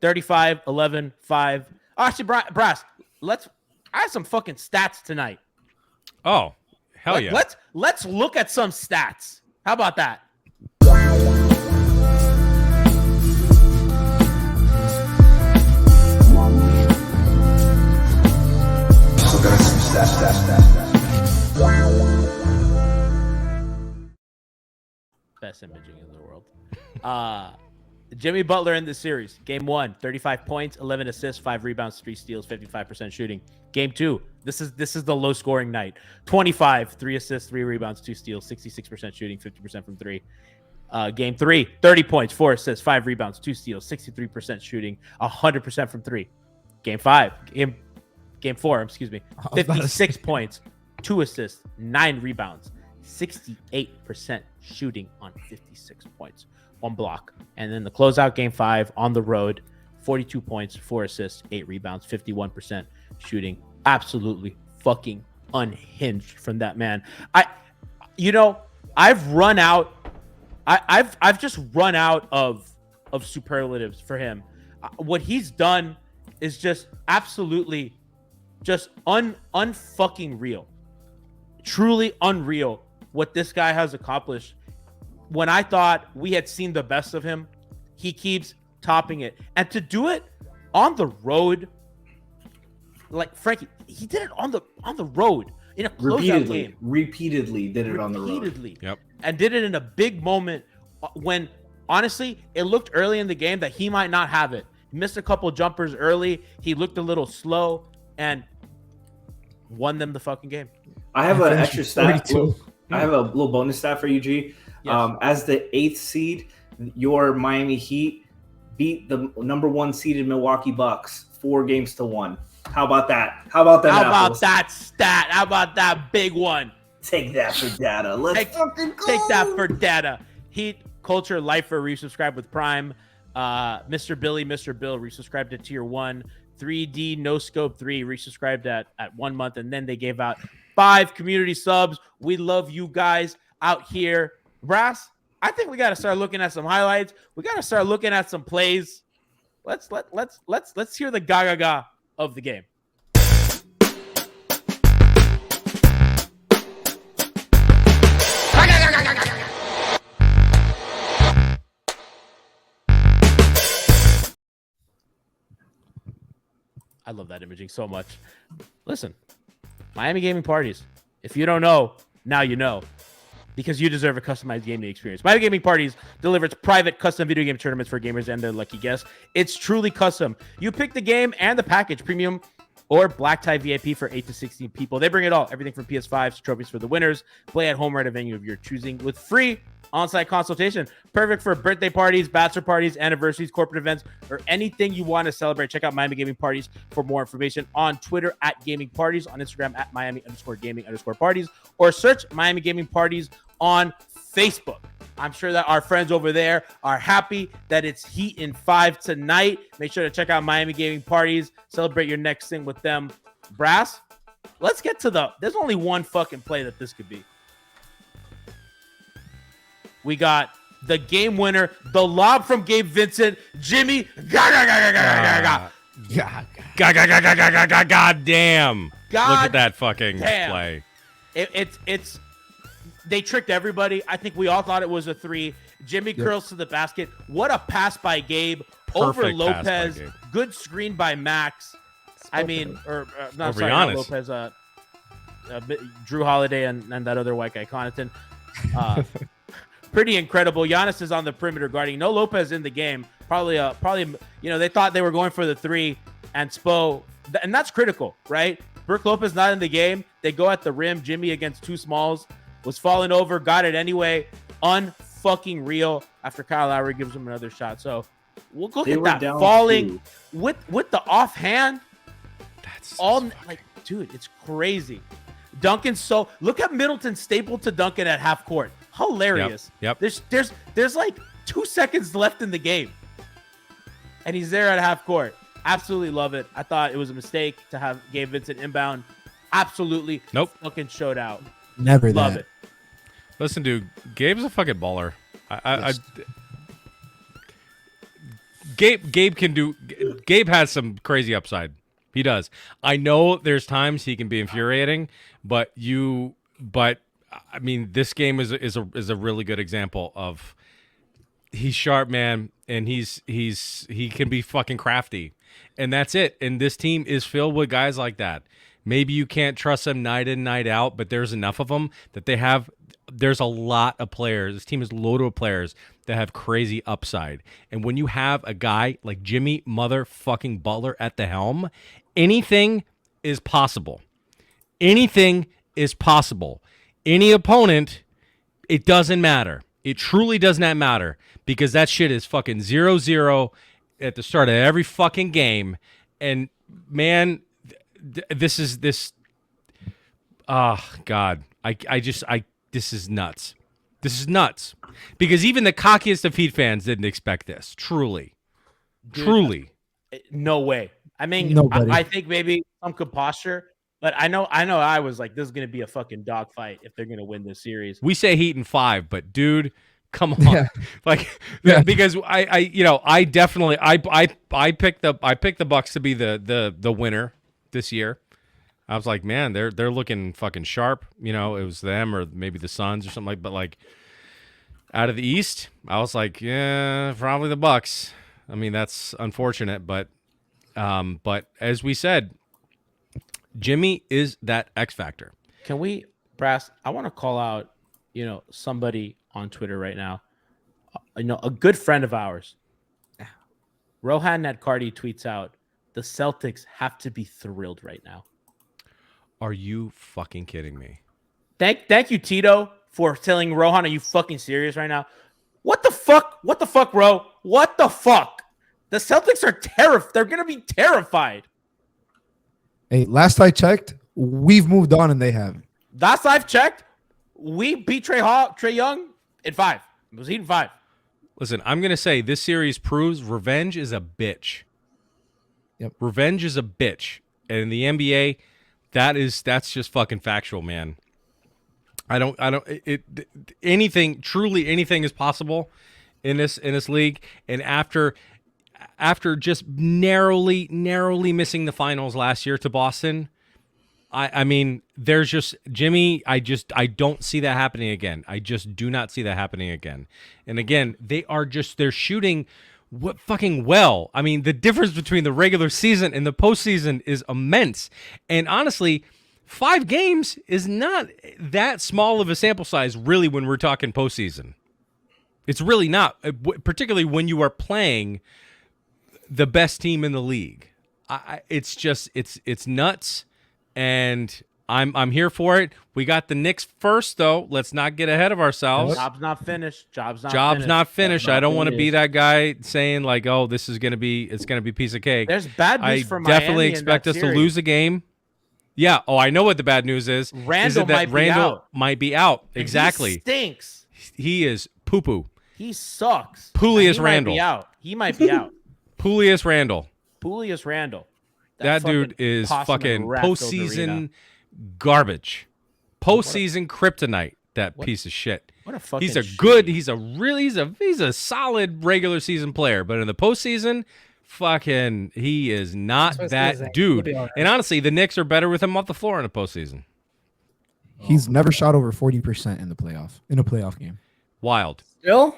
35, 11, 5. Oh, actually, Brass, I have some fucking stats tonight. Oh, hell yeah. Let's look at some stats. How about that? Best imaging in the world. Jimmy Butler in this series. Game 1, 35 points, 11 assists, 5 rebounds, 3 steals, 55% shooting. Game 2, this is the low scoring night. 25, 3 assists, 3 rebounds, 2 steals, 66% shooting, 50% from 3. Game 3, 30 points, 4 assists, 5 rebounds, 2 steals, 63% shooting, 100% from 3. Game 4, 56 points, 2 assists, 9 rebounds, 68% shooting on 56 points, 1 block. And then the closeout game 5 on the road, 42 points, 4 assists, 8 rebounds, 51% shooting. Absolutely fucking unhinged from that man. I've run out. I've just run out of superlatives for him. What he's done is just absolutely just unfucking real. Truly unreal what this guy has accomplished. When I thought we had seen the best of him, he keeps topping it. And to do it on the road, like Frankie, he did it on the road in a closeout game. Repeatedly did it on the road. Yep. And did it in a big moment when, honestly, it looked early in the game that he might not have it. He missed a couple jumpers early. He looked a little slow and won them the fucking game. I have an extra stat. I have a little bonus stat for you, G. Yes. As the 8th seed, your Miami Heat beat the number 1 seeded Milwaukee Bucks 4-1. How about that? How about that stat? How about that big one? Take that for data. Let's fucking go. Take that for data. Heat Culture Lifer resubscribed with Prime. Mr. Bill resubscribed to Tier 1. 3D No Scope 3 resubscribed at 1 month, and then they gave out 5 community subs. We love you guys out here. Brass, I think we got to start looking at some highlights. We got to start looking at some plays. Let's hear the ga of the game. I love that imaging so much. Listen, Miami Gaming Parties. If you don't know, now you know. Because you deserve a customized gaming experience. Miami Gaming Parties delivers private custom video game tournaments for gamers and their lucky guests. It's truly custom. You pick the game and the package, premium or black tie VIP for 8 to 16 people. They bring it all. Everything from PS5s to trophies for the winners. Play at home or at a venue of your choosing with free on-site consultation. Perfect for birthday parties, bachelor parties, anniversaries, corporate events, or anything you want to celebrate. Check out Miami Gaming Parties for more information on Twitter at Gaming Parties, on Instagram at Miami_Gaming_Parties, or search Miami Gaming Parties on Facebook. I'm sure that our friends over there are happy that it's Heat in 5 tonight. Make sure to check out Miami Gaming Parties. Celebrate your next thing with them. Brass, let's get to there's only one fucking play that this could be. We got the game winner, the lob from Gabe Vincent, Jimmy. God damn. Look at that fucking play. It's they tricked everybody. I think we all thought it was a 3. Jimmy curls to the basket. What a pass by Gabe over Lopez. Good screen by Max. Not Lopez. Drew Holiday and that other white guy, Connaughton. Pretty incredible. Giannis is on the perimeter guarding. No Lopez in the game. Probably, they thought they were going for the 3 and Spo, and that's critical, right? Brook Lopez not in the game. They go at the rim. Jimmy against 2 smalls was falling over, got it anyway. Unfucking real after Kyle Lowry gives him another shot. So Look They at were that down falling 2. with the offhand. That's All fucking- like, dude, it's crazy. Duncan, so look at Middleton stapled to Duncan at half court. Hilarious. Yep. There's like 2 seconds left in the game, and he's there at half court. Absolutely love it. I thought it was a mistake to have Gabe Vincent inbound. Absolutely. Nope. Fucking showed out. Never Love that. it. Listen, dude, Gabe's a fucking baller. Gabe can do. Gabe has some crazy upside. He does. I know there's times he can be infuriating, but I mean, this game is a really good example of he's sharp, man, and he can be fucking crafty, and that's it. And this team is filled with guys like that. Maybe you can't trust them night in, night out, but there's enough of them that they have. There's a lot of players. This team is loaded with players that have crazy upside. And when you have a guy like Jimmy motherfucking Butler at the helm, anything is possible. Anything is possible. Any opponent, it doesn't matter. It truly does not matter because that shit is fucking 0-0 at the start of every fucking game. And man, this is this. Oh God, this is nuts. This is nuts because even the cockiest of Heat fans didn't expect this. Truly, Dude, truly. No way. I mean, Nobody. I think maybe some could posture, but I know I was like, this is going to be a fucking dogfight if they're going to win this series. We say Heat in 5, but dude, come on. Yeah. Like Yeah. because I definitely picked the Bucks to be the winner this year. I was like, man, they're looking fucking sharp. It was them or maybe the Suns or something like. But like out of the East, I was like, yeah, probably the Bucks. I mean, that's unfortunate, but as we said, Jimmy is that X factor. Can we, Brass? I want to call out, somebody on Twitter right now. A good friend of ours, Rohan Nadkardi, tweets out, "The Celtics have to be thrilled right now." Are you fucking kidding me? Thank you, Tito, for telling Rohan, "Are you fucking serious right now?" What the fuck? What the fuck, bro? What the fuck? The Celtics are terrified. They're gonna be terrified. Hey, last I checked, we've moved on and they haven't. Last I've checked, we beat Trey Young in 5. It was Heat in 5. Listen, I'm going to say this series proves revenge is a bitch. Yep. Revenge is a bitch. And in the NBA, that's just fucking factual, man. Truly anything is possible in this league. And after just narrowly missing the finals last year to Boston, I mean, there's just Jimmy. I don't see that happening again. I just do not see that happening again. And again, they're shooting fucking well. I mean, the difference between the regular season and the postseason is immense. And honestly, 5 games is not that small of a sample size, really, when we're talking postseason. It's really not, particularly when you are playing the best team in the league. It's nuts. And I'm here for it. We got the Knicks first, though. Let's not get ahead of ourselves. Job's not finished. Job's not finished. I don't want to be that guy saying like, "Oh, it's gonna be a piece of cake." There's bad news for Miami. I definitely expect us to lose a game. Yeah. Oh, I know what the bad news is. Randall might be out. Exactly. He stinks. He is poo poo. He sucks. Publius Randle. He might be out. Publius Randle. That dude is fucking postseason garbage. Postseason kryptonite. That piece of shit. What a fucking He's a solid regular season player, but in the postseason, he is not that dude. And honestly, the Knicks are better with him off the floor in the postseason. He's never shot over 40% in a playoff game. Wild. Still?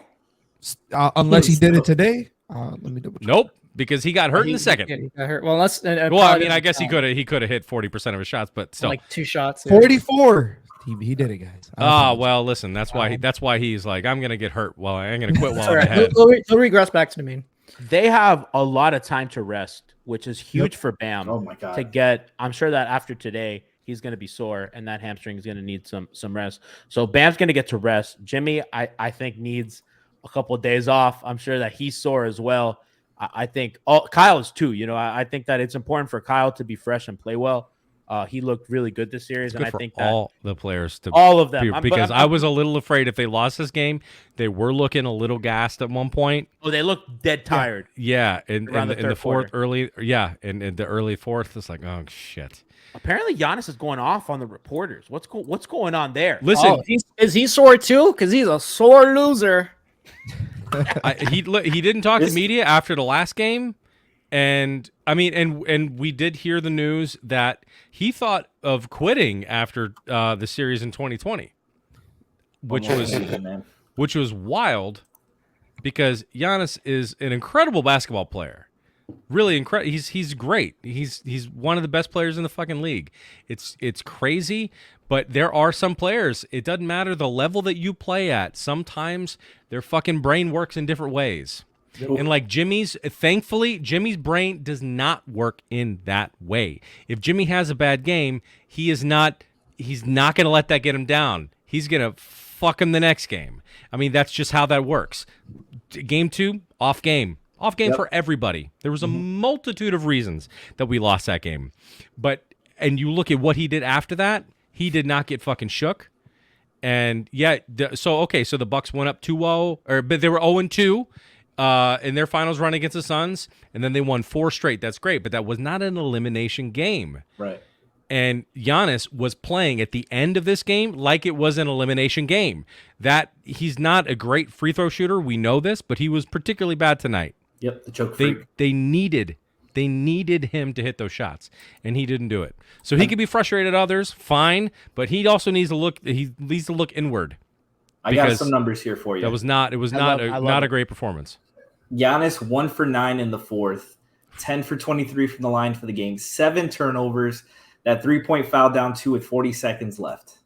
Unless he did it today. Let me double check. Nope. Because he got hurt in the second. Yeah, he got hurt. Well, let's. I guess he could have hit 40% of his shots, but still, like 2 shots. 44. He did it, guys. Well, listen. That's why he's like, I'm gonna get hurt. Well, I'm gonna quit while I'm ahead. He'll regress back to the mean. They have a lot of time to rest, which is huge for Bam. Oh my God. I'm sure that after today, he's going to be sore, and that hamstring is going to need some rest. So Bam's going to get to rest. Jimmy, I think, needs a couple of days off. I'm sure that he's sore as well. I think Kyle is too. I think that it's important for Kyle to be fresh and play well. He looked really good this series, It's and good I for think that all the players to all of them because I was a little afraid if they lost this game, they were looking a little gassed at one point. Oh, they looked dead tired. Yeah, in the fourth quarter. in the early fourth, it's like, oh shit. Apparently, Giannis is going off on the reporters. What's going on there? Listen, is he sore too? Because he's a sore loser. he didn't talk to media after the last game, and I mean, and we did hear the news that he thought of quitting after the series in 2020, which was wild, because Giannis is an incredible basketball player. Really incredible. He's great. He's one of the best players in the fucking league. It's crazy, but there are some players, it doesn't matter the level that you play at. Sometimes their fucking brain works in different ways. And like thankfully, Jimmy's brain does not work in that way. If Jimmy has a bad game, he's not going to let that get him down. He's going to fuck him the next game. I mean, that's just how that works. Game 2, off game. Off game for everybody. There was a multitude of reasons that we lost that game. And you look at what he did after that, he did not get fucking shook. And so the Bucks went up 2-0, but they were 0-2 in their finals run against the Suns, and then they won 4 straight. That's great, but that was not an elimination game. Right. And Giannis was playing at the end of this game like it was an elimination game. That he's not a great free throw shooter, we know this, but he was particularly bad tonight. Yep, the choke freak. They needed him to hit those shots, and he didn't do it. So he could be frustrated at others, fine, but he also needs to look. He needs to look inward. I got some numbers here for you. That was not. It was not a great performance. Giannis 1 for 9 in the fourth, 10 for 23 from the line for the game, 7 turnovers. That 3-point foul down 2 with 40 seconds left.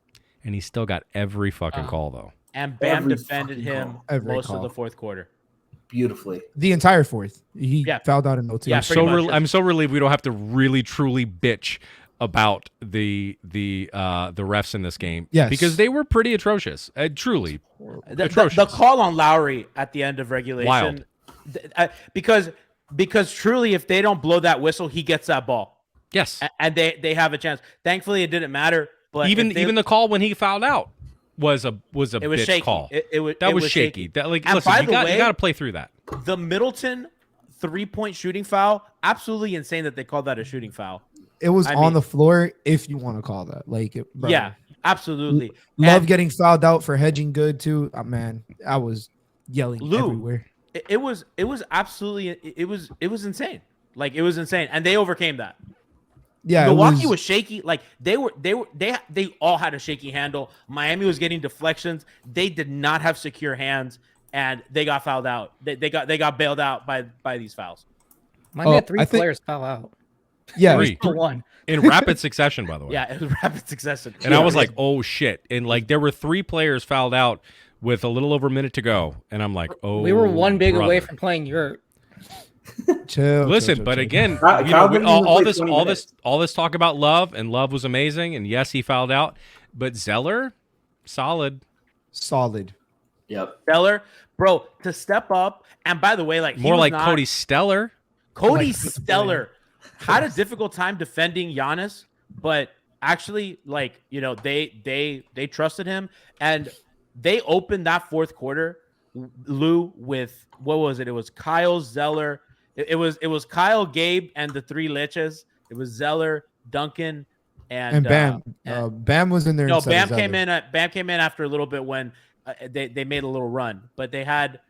And he still got every fucking call though. And Bam defended him most of the fourth quarter. Beautifully. The entire fourth. He fouled out in OT. Yeah, I'm so relieved we don't have to really truly bitch about the refs in this game. Yes. Because they were pretty atrocious. Truly atrocious. The call on Lowry at the end of regulation. Wild. Because truly, if they don't blow that whistle, he gets that ball. Yes. And they have a chance. Thankfully, it didn't matter. But even the call when he fouled out was a bitch shaky. call. It was shaky. That and listen, you got to play through that. The Middleton 3-point shooting foul, absolutely insane that they called that a shooting foul. It was on the floor, if you want to call that. Yeah, absolutely. Love getting fouled out for hedging good too. Man, I was yelling everywhere. It was absolutely it was insane. It was insane, and they overcame that. Yeah, Milwaukee was shaky. They all had a shaky handle. Miami was getting deflections. They did not have secure hands, and they got fouled out. They got bailed out by these fouls. Miami had 3 players foul out. Yeah, 3 1 in rapid succession, by the way. Yeah, it was rapid succession. And I was like, oh shit! And there were 3 players fouled out with a little over a minute to go, and I'm like, oh, we were one big away from playing Europe. Chill. But again, all this talk about Love, and Love was amazing, and yes, he fouled out, but Zeller, solid. Yep. Zeller, bro, to step up, and by the way, more like Cody Stellar. Cody Stellar had a difficult time defending Giannis, but actually, they trusted him, and they opened that fourth quarter, Lou, with what was it? It was Kyle, Zeller. It was Kyle, Gabe, and the 3 Leches. It was Zeller, Duncan, and Bam. Bam was in there. No, Bam came in. Bam came in after a little bit when they made a little run, but they had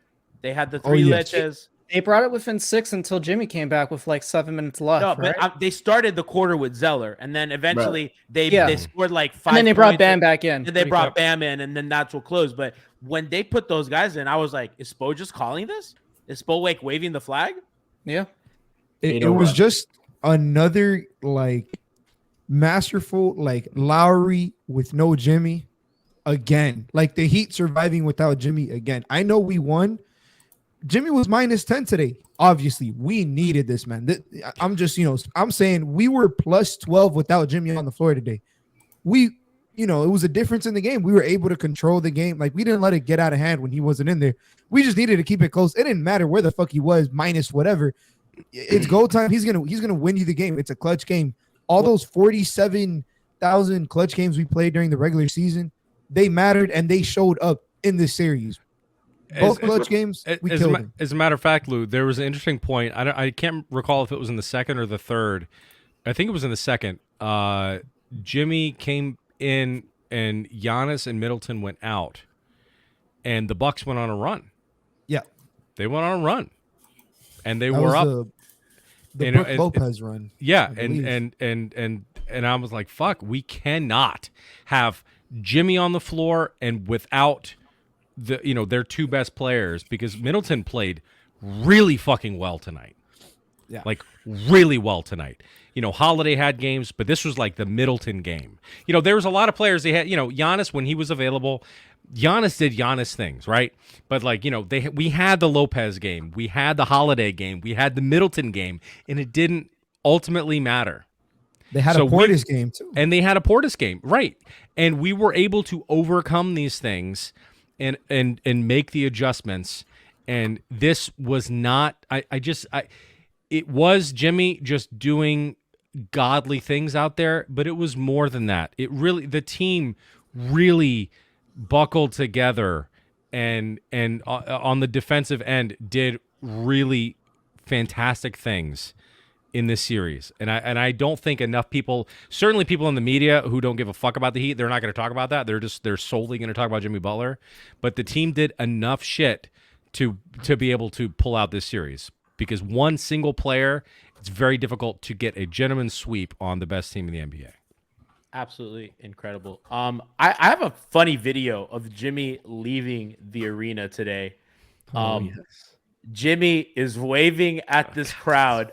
the 3 Leches. They brought it within 6 until Jimmy came back with 7 minutes left. No, but they started the quarter with Zeller, and then eventually they scored 5. And then they brought Bam back in. And they brought Bam in, and then that's what closed. But when they put those guys in, I was like, is Spo just calling this? Is Spo waving the flag? Yeah. It was just another masterful Lowry with no Jimmy again. The Heat surviving without Jimmy again. I know we won. Jimmy was -10 today. Obviously, we needed this, man. I'm just, I'm saying we were +12 without Jimmy on the floor today. We you know, it was a difference in the game. We were able to control the game. Like, we didn't let it get out of hand when he wasn't in there. We just needed to keep it close. It didn't matter where the fuck he was, minus whatever. It's goal time. He's gonna win you the game. It's a clutch game. All those 47,000 clutch games we played during the regular season, they mattered and they showed up in this series. Both clutch games, we killed them. As a matter of fact, Lou, there was an interesting point. I can't recall if it was in the second or the third. I think it was in the second. Jimmy came in and Giannis and Middleton went out, and the Bucks went on a run. Yeah, they went on a run, and they were up. The Brook Lopez run. Yeah, and I was like, fuck, we cannot have Jimmy on the floor and without their two best players, because Middleton played really fucking well tonight. Yeah. Like really well tonight. Holiday had games, but this was like the Middleton game. There was a lot of players they had, Giannis, when he was available, Giannis did Giannis things, right? But we had the Lopez game, we had the Holiday game, we had the Middleton game, and it didn't ultimately matter. They had a Portis game too. And they had a Portis game, right? And we were able to overcome these things and make the adjustments. And this was not it was Jimmy just doing godly things out there, but it was more than that. The team really buckled together and on the defensive end did really fantastic things in this series. And I don't think enough people, certainly people in the media who don't give a fuck about the Heat, they're not going to talk about that. They're solely going to talk about Jimmy Butler. But the team did enough shit to be able to pull out this series, because one single player, it's very difficult to get a gentleman's sweep on the best team in the NBA. Absolutely incredible. I have a funny video of Jimmy leaving the arena today. Yes. Jimmy is waving at this crowd.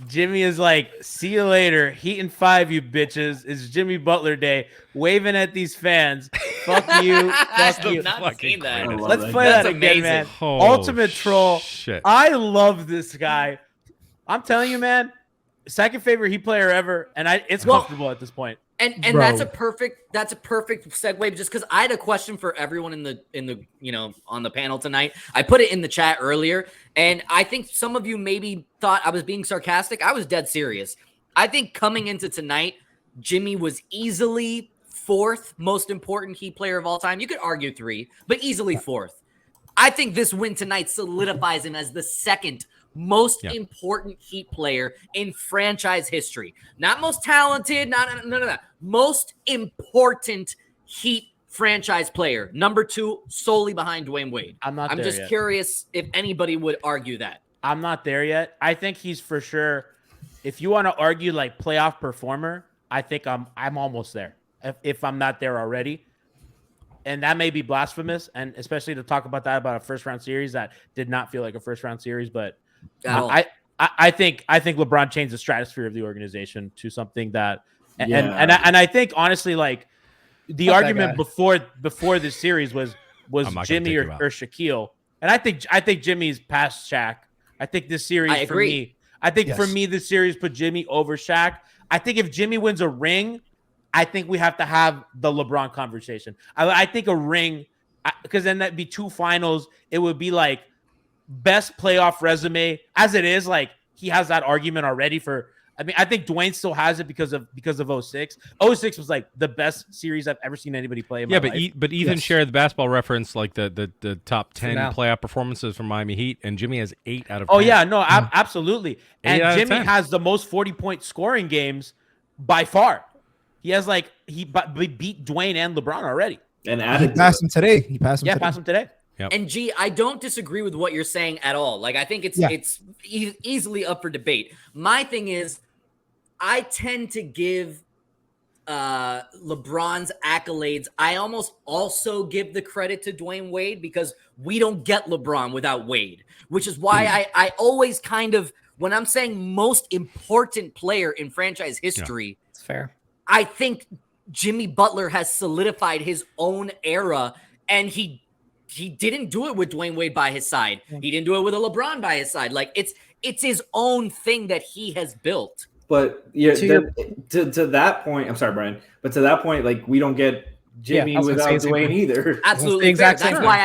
Jimmy is like, "See you later, Heat and 5, you bitches." It's Jimmy Butler Day, waving at these fans. Fuck you, fuck you. Not seen that. Let's play that again, man. Ultimate troll. Shit. I love this guy. I'm telling you, man. Second favorite Heat player ever, and it's comfortable at this point. And that's a perfect segue, just because I had a question for everyone in the on the panel tonight. I put it in the chat earlier, and I think some of you maybe thought I was being sarcastic. I was dead serious. I think coming into tonight, Jimmy was easily fourth most important Heat player of all time. You could argue 3, but easily fourth. I think this win tonight solidifies him as the second most important Heat player in franchise history. Not most talented, none of that. Most important Heat franchise player. Number 2, solely behind Dwayne Wade. I'm just curious if anybody would argue that. I'm not there yet. I think he's for sure. If you want to argue like playoff performer, I think I'm almost there. If I'm not there already. And that may be blasphemous, and especially to talk about that about a first round series that did not feel like a first round series, but I think LeBron changed the stratosphere of the organization to something that, and I think honestly, like the argument before this series was Jimmy or Shaquille, and I think Jimmy's past Shaq. I think this series for me, this series put Jimmy over Shaq. I think if Jimmy wins a ring, I think we have to have the LeBron conversation. I think a ring, because then that'd be 2 finals. It would be like best playoff resume. As it is, like he has that argument already for. I mean, I think Dwayne still has it because of 06. 06 was like the best series I've ever seen anybody play in my life. But Ethan shared the Basketball Reference, like the top 10 playoff performances from Miami Heat, and Jimmy has 8 out of 10. Oh yeah, no, absolutely. And Jimmy has the most 40-point scoring games by far. He has he beat Dwayne and LeBron already. And he passed him today. Passed him today. Yep. And G, I don't disagree with what you're saying at all. Like, I think it's easily up for debate. My thing is, I tend to give LeBron's accolades. I almost also give the credit to Dwayne Wade, because we don't get LeBron without Wade, which is why I always kind of, when I'm saying most important player in franchise history, it's fair. I think Jimmy Butler has solidified his own era, and he didn't do it with Dwayne Wade by his side. He didn't do it with a LeBron by his side. Like, it's his own thing that he has built. But yeah, to that point, I'm sorry, Brian, but to that point, like we don't get Jimmy without Dwayne either. Absolutely, exactly. that's why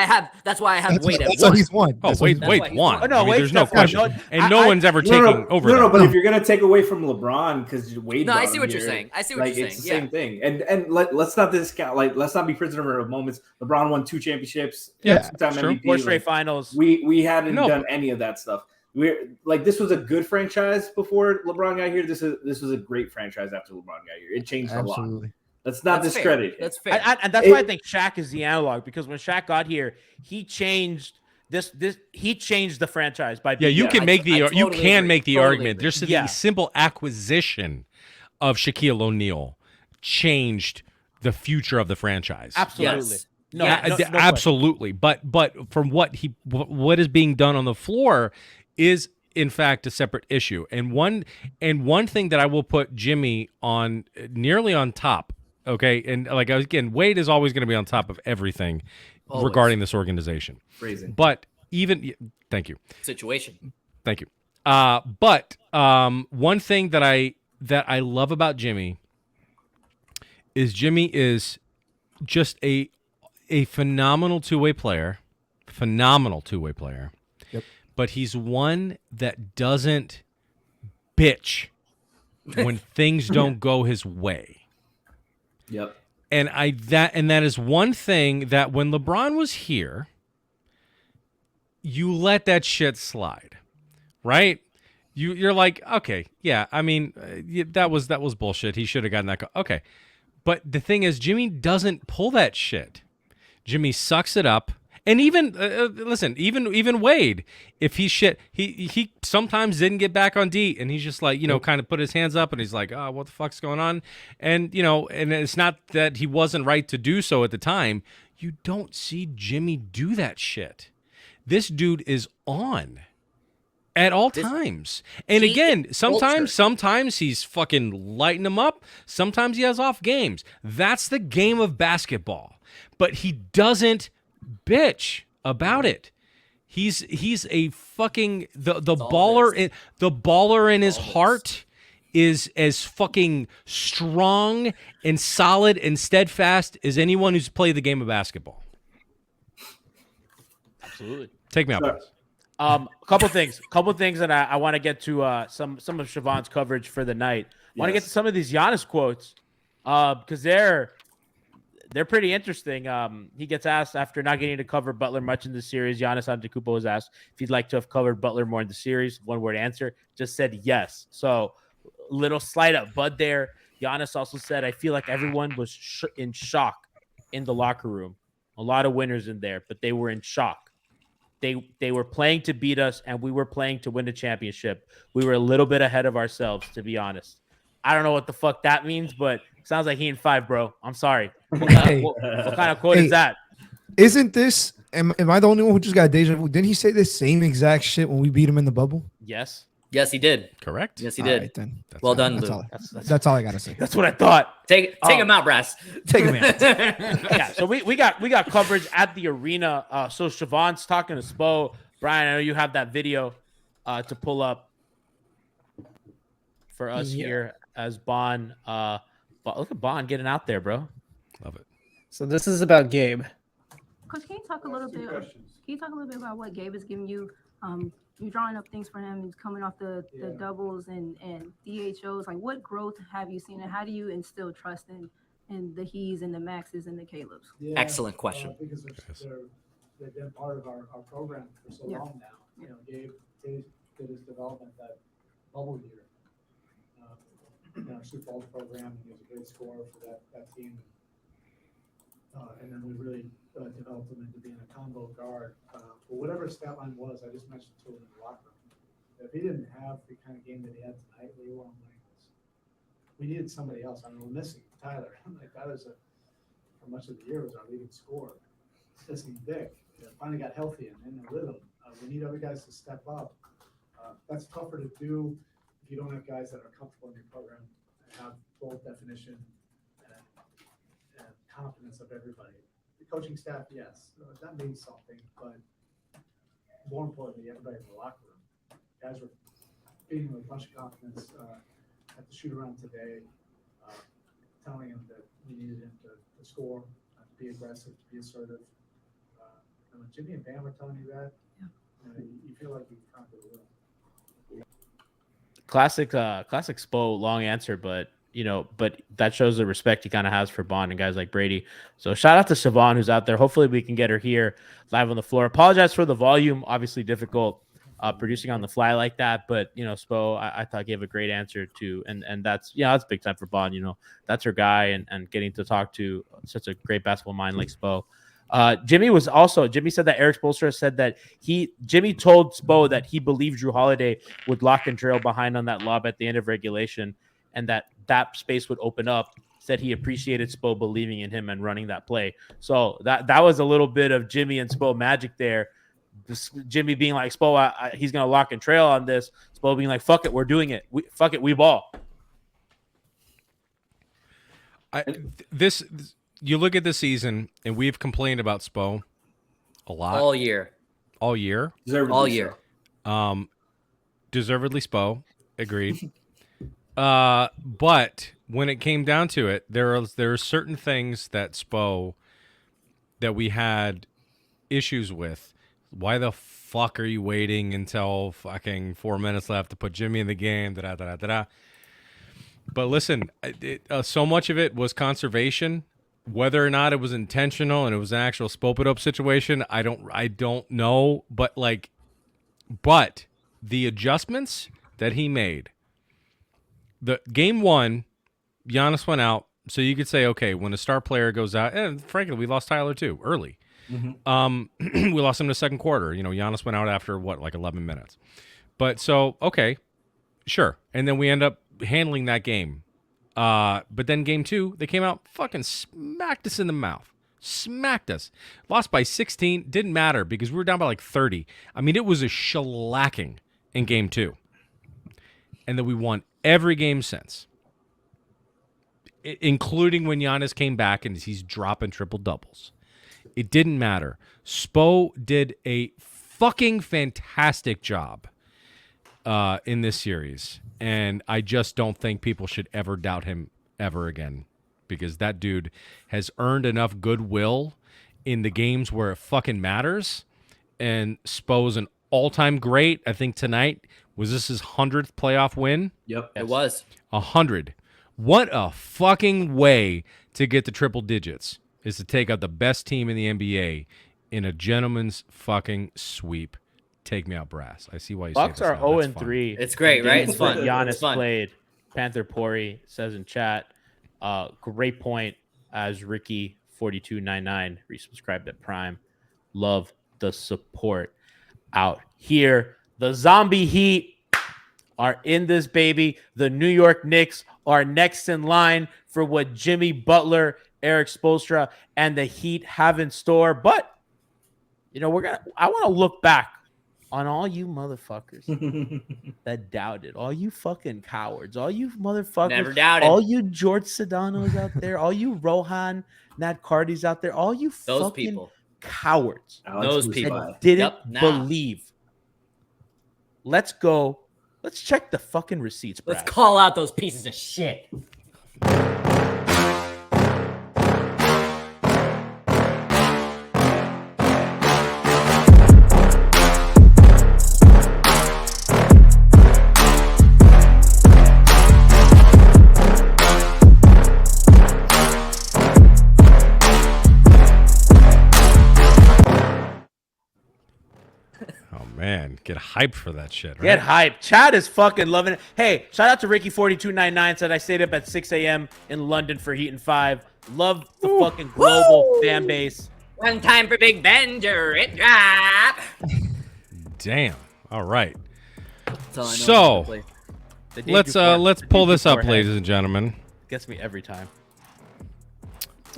I have Wade at That's one. why he's one. Oh, Wade's one. Oh, no, I mean, there's no Wade's question, one. no one's ever taking over. No, that. but if you're gonna take away from LeBron because Wade, No, I see what you're saying. I see what you're saying. It's the same thing. And let's not discount. Like, let's not be prisoner of moments. LeBron won 2 championships. Yeah, two-time sure. MVP. 4 straight finals. We hadn't done any of that stuff. We're like, this was a good franchise before LeBron got here. This was a great franchise after LeBron got here. It changed a lot. Let's not discredit it. That's fair. And that's why I think Shaq is the analog, because when Shaq got here, he changed he changed the franchise by being you can make the argument. Agree. There's the simple acquisition of Shaquille O'Neal changed the future of the franchise. Absolutely. Yes. No Absolutely. But from what is being done on the floor is in fact a separate issue. And one thing that I will put Jimmy on nearly on top. Okay, and like again, Wade is always going to be on top of everything regarding this organization. Phrasing. But thank you. Situation. Thank you. But one thing that I love about Jimmy is just a phenomenal two-way player. Yep. But he's one that doesn't bitch when things don't go his way. Yep. And that is one thing that when LeBron was here, you let that shit slide, right? You're like, okay, yeah, I mean, that was bullshit. He should have gotten that. Okay, but the thing is, Jimmy doesn't pull that shit. Jimmy sucks it up. And even listen, even Wade, if he's shit, he sometimes didn't get back on D, and he's just like, kind of put his hands up, and he's like, oh, what the fuck's going on? And and it's not that he wasn't right to do so at the time. You don't see Jimmy do that shit. This dude is on at all times. And again, sometimes he's fucking lighting them up. Sometimes he has off games. That's the game of basketball. But he doesn't bitch about it. He's a fucking the baller in his heart is as fucking strong and solid and steadfast as anyone who's played the game of basketball. Absolutely. Take me out, please. A couple things, and I want to get to some of Siobhan's coverage for the night. I want to get to some of these Giannis quotes because they're pretty interesting. He gets asked after not getting to cover Butler much in the series. Giannis Antetokounmpo was asked if he'd like to have covered Butler more in the series. One-word answer, just said yes. So little slight up Bud there. Giannis also said, I feel like everyone was in shock in the locker room. A lot of winners in there, but they were in shock. They were playing to beat us, and we were playing to win the championship. We were a little bit ahead of ourselves, to be honest. I don't know what the fuck that means, but it sounds like he in 5, bro. I'm sorry. What kind of quote is that? Isn't this? Am I the only one who just got deja vu? Didn't he say the same exact shit when we beat him in the bubble? Yes. Yes, he did. Correct. Yes, he did. Right, then. Well done, That's Lou. all. That's all I gotta say. That's what I thought. Take him out, Brass. Take him out. Yeah. So we got coverage at the arena. So Siobhan's talking to Spo. Brian, I know you have that video to pull up for us here as Bond. Look at Bond getting out there, bro. Love it. So this is about Gabe. Coach, can you talk a little bit? Can you talk a little bit about what Gabe is giving you? You're drawing up things for him. He's coming off the doubles and DHOs. Like, what growth have you seen, and how do you instill trust in the he's and the Maxes and the Calebs? Yeah, excellent question. Because they've been part of our program for so long now. You know, Gabe did his development that bubble year in our Spoelstra program, and he was a great scorer for that team. And then we really developed him into being a combo guard. But whatever his stat line was, I just mentioned to him in the locker room. If he didn't have the kind of game that he had tonight, we weren't winning this. We needed somebody else. I mean, we're missing Tyler. Like, that was for much of the year was our leading scorer. Missing Vic. Finally got healthy and in the rhythm. We need other guys to step up. That's tougher to do if you don't have guys that are comfortable in your program and have full definition and confidence of everybody. The coaching staff, yes, that means something, but more importantly, everybody in the locker room. Guys were feeding with a bunch of confidence. at the shoot around today, telling him that we needed him to score, to be aggressive, to be assertive. And when Jimmy and Bam are telling you that, you feel like you conquered the room. Classic Spo, long answer, but that shows the respect he kind of has for Bond and guys like Brady. So shout out to Siobhan who's out there. Hopefully we can get her here live on the floor. Apologize for the volume, obviously difficult producing on the fly like that, but Spo, I thought gave a great answer to, and that's big time for Bond. That's her guy, and getting to talk to such a great basketball mind like Spo. Jimmy said that Eric Spoelstra said that Jimmy told Spo that he believed Drew Holiday would lock and trail behind on that lob at the end of regulation, and that space would open up. Said he appreciated Spo believing in him and running that play. So that was a little bit of Jimmy and Spo magic there. Jimmy being like, Spo, he's gonna lock and trail on this. Spo being like, fuck it, we're doing it. We ball. You look at the season, and we've complained about Spo a lot. All year. All year? All year. Deservedly Spo. Agreed. But when it came down to it, there are certain things that Spo that we had issues with. Why the fuck are you waiting until fucking 4 minutes left to put Jimmy in the game? Da-da-da-da-da. But listen, so much of it was conservation. Whether or not it was intentional and it was an actual Spope-it-up situation, I don't know. But the adjustments that he made, the game one, Giannis went out, so you could say, okay, when a star player goes out, and frankly, we lost Tyler too early. Mm-hmm. We lost him in the second quarter. Giannis went out after 11 minutes. But so, okay, sure. And then we end up handling that game. But then game two, they came out, fucking smacked us in the mouth. Smacked us. Lost by 16. Didn't matter because we were down by 30. I mean, it was a shellacking in game two. And then we won every game since. Including when Giannis came back and he's dropping triple doubles. It didn't matter. Spo did a fucking fantastic job in this series. And I just don't think people should ever doubt him ever again. Because that dude has earned enough goodwill in the games where it fucking matters. And Spo's an all-time great. I think tonight, was this his 100th playoff win? Yep, it was. 100. What a fucking way to get to triple digits is to take out the best team in the NBA in a gentleman's fucking sweep. Take me out, Brass. I see why you Bucks say this are 0-3. It's great, right? It's fun. Giannis played. Panther Pori says in chat, great point as Ricky 4299 resubscribed at Prime. Love the support out here. The Zombie Heat are in this baby. The New York Knicks are next in line for what Jimmy Butler, Eric Spoelstra, and the Heat have in store. But I want to look back on all you motherfuckers that doubted, all you fucking cowards, all you motherfuckers, never doubted, all you George Sedanos out there, all you Rohan Nat Cardis out there, all you those fucking people, cowards, those people that didn't believe. Let's go. Let's check the fucking receipts, Brad. Let's call out those pieces of shit. Man, get hyped for that shit, right? Get hyped. Chad is fucking loving it. Hey, shout out to Ricky4299. Said I stayed up at 6 a.m. in London for Heat and 5. Love the fucking global fan base. One time for Big Bender, it drop. Damn. All right. So let's pull this up, ladies and gentlemen. Gets me every time.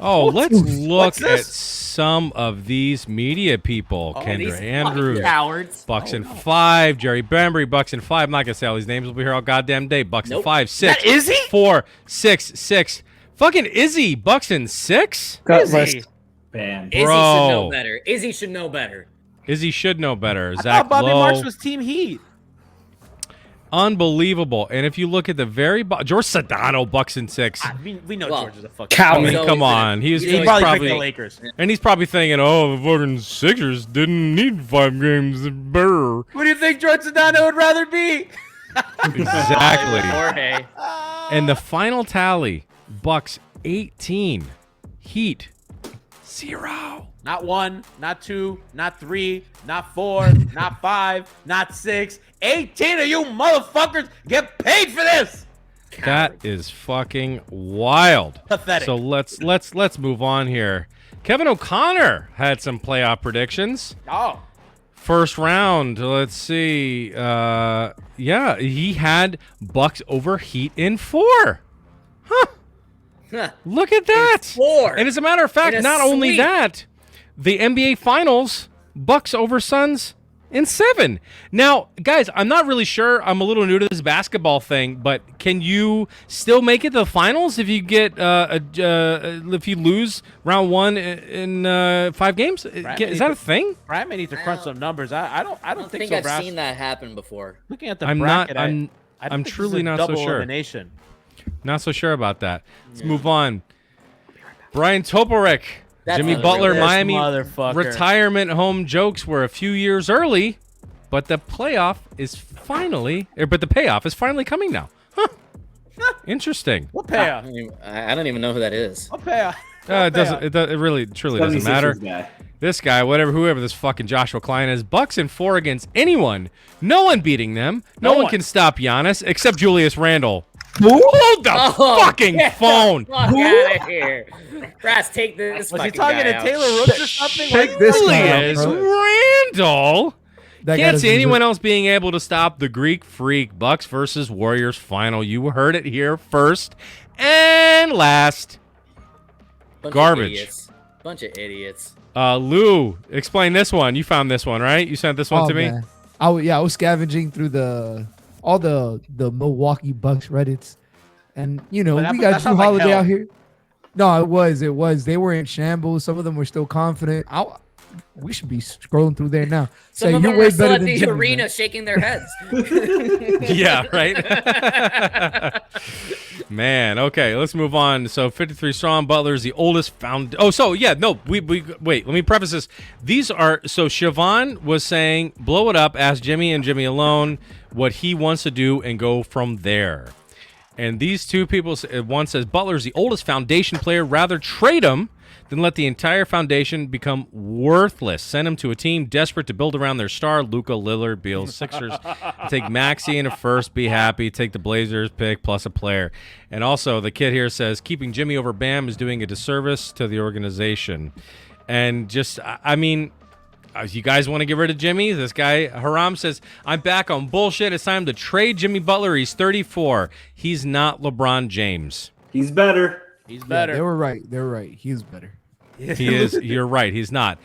Oh, let's look at some of these media people. Kendra Andrews, cowards. Bucks and 5. Jerry Bambury, Bucks and 5. I'm not gonna say all these names. We'll be here all goddamn day. Bucks and 5, 6. That Izzy? 4, 6, 6. Fucking Izzy, Bucks and 6. Izzy. Bam. Izzy should know better. Izzy should know better. Izzy should know better. I Zach thought Bobby Lowe. Marks was Team Heat. Unbelievable. And if you look at the very George Sedano, Bucks in 6. We know George is a fucking I mean, come on. He's probably probably the Lakers. And he's probably thinking, oh, the fucking Sixers didn't need 5 games. Brr. What do you think George Sedano would rather be? Exactly. Jorge. And the final tally, Bucks 18, Heat 0. Not 1, not 2, not 3, not 4, not 5, not 6. 18 of you motherfuckers get paid for this. That is fucking wild. Pathetic. So let's move on here. Kevin O'Connor had some playoff predictions. Oh. First round, let's see. Yeah, he had Bucks over Heat in 4. Huh. Look at that. 4. And as a matter of fact, not only that, the NBA Finals, Bucks over Suns in 7. Now, guys, I'm not really sure. I'm a little new to this basketball thing, but can you still make it to the finals if you get if you lose round 1 in 5 games? Is that a thing? Brian may need to crunch some numbers. I don't think so, I've Brass. seen that happen before. Looking at the I'm bracket, not. I don't I'm think this is truly a not so double sure. elimination. Not so sure about that. Let's move on. Brian Toporek. Jimmy Butler, Miami retirement home jokes were a few years early, but the payoff is finally coming now. Huh. Interesting. What payoff? I don't even know who that is. What payoff? It really truly doesn't matter. This guy, whoever this fucking Joshua Klein is, Bucks in 4 against anyone. No one beating them. No one can stop Giannis except Julius Randle. Hold the fucking phone. Fuck out of here. Brass, take this. Was he talking to Taylor Rooks or something? Check this guy out, Julius bro. Randle. That guy Can't doesn't see anyone deserve- else being able to stop the Greek Freak. Bucks versus Warriors final. You heard it here first and last. Garbage. Bunch of idiots. Lou, explain this one. You found this one, right? You sent this one to me? Man. I was scavenging through all the Milwaukee Bucks Reddits, and we got Drew Holiday out here. No, it was. They were in shambles. Some of them were still confident. We should be scrolling through there now. Some of them way are still better at than the Jimmy, arena man. shaking their heads. Yeah, right? Man, okay, let's move on. So 53 strong. Butler is the oldest found. Oh, so yeah, no, we wait. Let me preface this. These are so Siobhan was saying, blow it up. Ask Jimmy and Jimmy alone what he wants to do and go from there. And these two people, one says Butler is the oldest foundation player. Rather trade him than let the entire foundation become worthless. Send him to a team desperate to build around their star, Luka, Lillard, Beal, Sixers. Take Maxey in a first, be happy. Take the Blazers pick plus a player. And also, the kid here says, keeping Jimmy over Bam is doing a disservice to the organization. And just, I mean, you guys want to get rid of Jimmy? This guy, Haram, says, I'm back on bullshit. It's time to trade Jimmy Butler. He's 34. He's not LeBron James. He's better. He's better. Yeah, they were right. They're right. He is better. He is. You're right. He's not.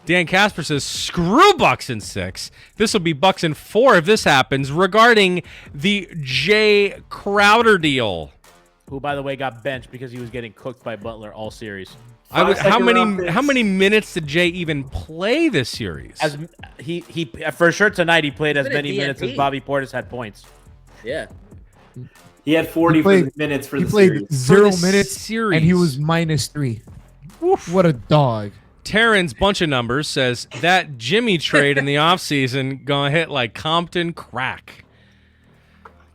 Dan Casper says, screw Bucks in 6. This will be Bucks in 4 if this happens, regarding the Jay Crowder deal. Who, by the way, got benched because he was getting cooked by Butler all series. How many minutes did Jay even play this series? As he for sure tonight he played as many minutes as Bobby Portis had points. Yeah. He had 40 minutes for the series. series. He played 0 For the minutes, series. and he was -3. Oof. What a dog. Terran's bunch of numbers says that Jimmy trade in the offseason gonna hit like Compton crack.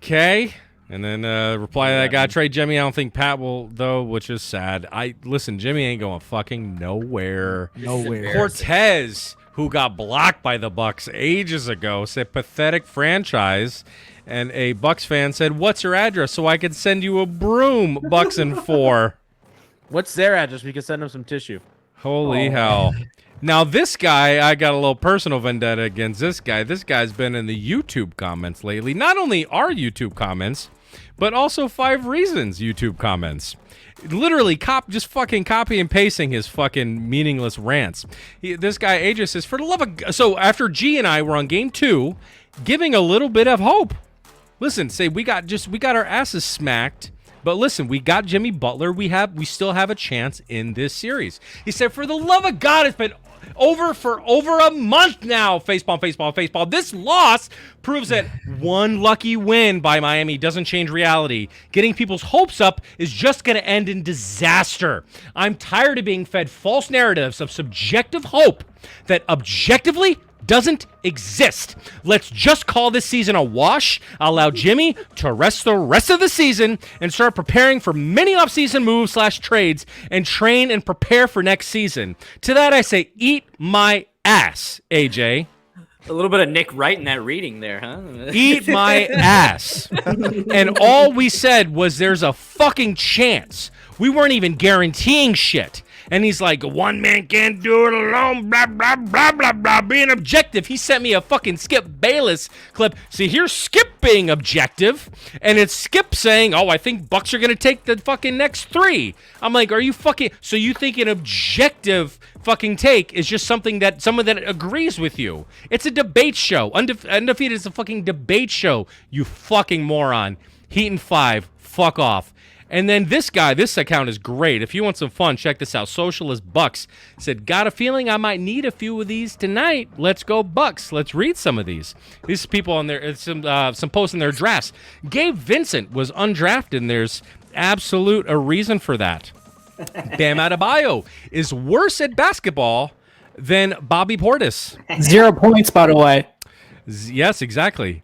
Okay. And then reply to that guy, trade Jimmy. I don't think Pat will, though, which is sad. Listen, Jimmy ain't going fucking nowhere. Nowhere. Cortez, who got blocked by the Bucks ages ago, said pathetic franchise. And a Bucks fan said, what's your address so I can send you a broom, Bucks in 4. What's their address? We can send them some tissue. Holy hell. Now, this guy, I got a little personal vendetta against this guy. This guy's been in the YouTube comments lately. Not only our YouTube comments, but also 5 Reasons YouTube comments. Literally, just fucking copy and pasting his fucking meaningless rants. This guy, AJ, says, for the love of... So, after G and I were on game 2, giving a little bit of hope. Listen, we got our asses smacked. But listen, we got Jimmy Butler. We still have a chance in this series. He said, for the love of God, it's been for over a month now. Facepalm. This loss proves that one lucky win by Miami doesn't change reality. Getting people's hopes up is just going to end in disaster. I'm tired of being fed false narratives of subjective hope that objectively doesn't exist. Let's just call this season a wash, allow Jimmy to rest the rest of the season, and start preparing for many offseason moves / trades and train and prepare for next season. To that I say, eat my ass, AJ. A little bit of Nick Wright in that reading there, huh? Eat my ass. And all we said was there's a fucking chance. We weren't even guaranteeing shit. And he's like, one man can't do it alone, blah, blah, blah, blah, blah, being objective. He sent me a fucking Skip Bayless clip. See, here's Skip being objective, and it's Skip saying, oh, I think Bucks are going to take the fucking next 3. I'm like, are you fucking... So you think an objective fucking take is just something that someone that agrees with you? It's a debate show. Undefeated is a fucking debate show, you fucking moron. Heat and 5, fuck off. And then this guy, this account is great. If you want some fun, check this out. Socialist Bucks said, got a feeling I might need a few of these tonight. Let's go Bucks. Let's read some of these. These people on there, some posts in their drafts. Gabe Vincent was undrafted, and there's absolute a reason for that. Bam Adebayo is worse at basketball than Bobby Portis. 0 points, by the way. Yes, exactly.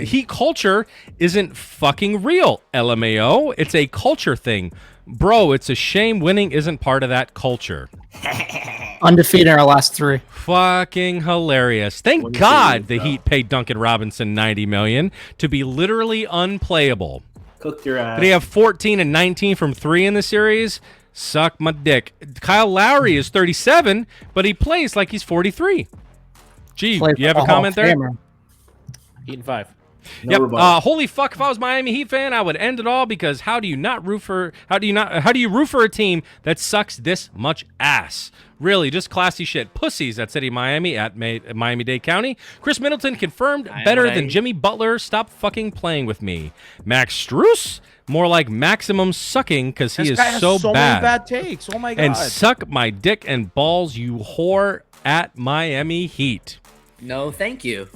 Heat culture isn't fucking real, LMAO. It's a culture thing. Bro, it's a shame winning isn't part of that culture. Undefeated in our last 3. Fucking hilarious. Thank God the Heat paid Duncan Robinson $90 million to be literally unplayable. Cook your ass. Did he have 14 and 19 from 3 in the series? Suck my dick. Kyle Lowry is 37, but he plays like he's 43. Gee, you have a comment there? Heat and 5. Yep. Holy fuck! If I was a Miami Heat fan, I would end it all because how do you root for a team that sucks this much ass? Really, just classy shit. Pussies at City Miami at Miami-Dade County. Chris Middleton confirmed better than Jimmy Butler. Stop fucking playing with me. Max Strus, more like maximum sucking because he is so bad. Many bad takes. Oh my god. And suck my dick and balls, you whore at Miami Heat. No, thank you.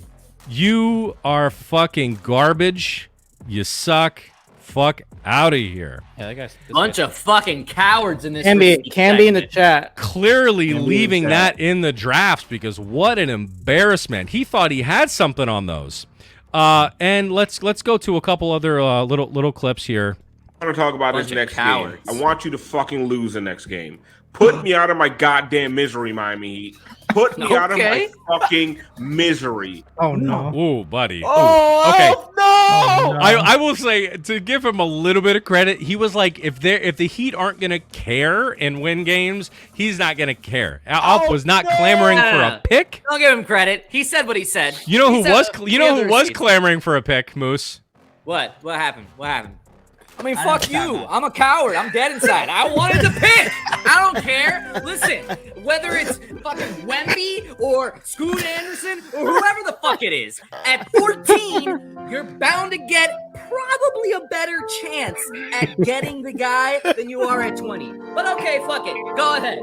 You are fucking garbage. You suck. Fuck out of here. Yeah, that guy's bunch of fucking cowards in this. Can be in the chat. Clearly leaving that in the drafts because what an embarrassment. He thought he had something on those. And let's go to a couple other little clips here. I want to talk about this next game. I want you to fucking lose the next game. Put me out of my goddamn misery, Miami Heat. Put me out of my fucking misery. Oh no. Ooh, buddy. Oh, okay. No! Oh, no! I will say, to give him a little bit of credit, he was like, if the Heat aren't gonna care and win games, he's not gonna care. Alp was not clamoring for a pick. Don't give him credit. He said what he said. You know who was clamoring for a pick, Moose? What? What happened? What happened? I mean, fuck you. I'm a coward. I'm dead inside. I wanted to pick. I don't care. Listen, whether it's fucking Wemby or Scoot Anderson or whoever the fuck it is, at 14, you're bound to get probably a better chance at getting the guy than you are at 20. But okay, fuck it. Go ahead.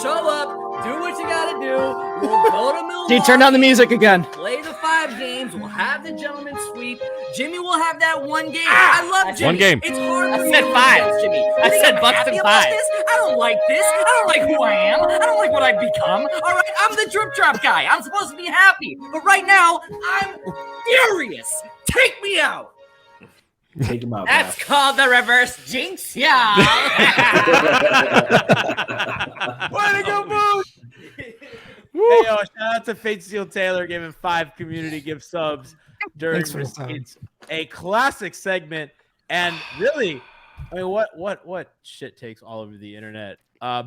Show up. Do what you gotta do. We'll go to Milwaukee. Dude, turn down the music again. Play the 5 games. We'll have the gentleman's sweep. Jimmy will have that 1 game. I love Jimmy. 1 game. It's hard. I said 5, Jimmy. I said Bucks and 5. I don't like this. I don't like who I am. I don't like what I've become. All right, I'm the drip drop guy. I'm supposed to be happy, but right now I'm furious. Take me out. Take him out. That's called the reverse jinx, yeah. Way to go, Moose! Hey, yo, shout out to Fate Seal Taylor giving 5 community gift subs during It's a classic segment. And really, I mean, what shit takes all over the internet?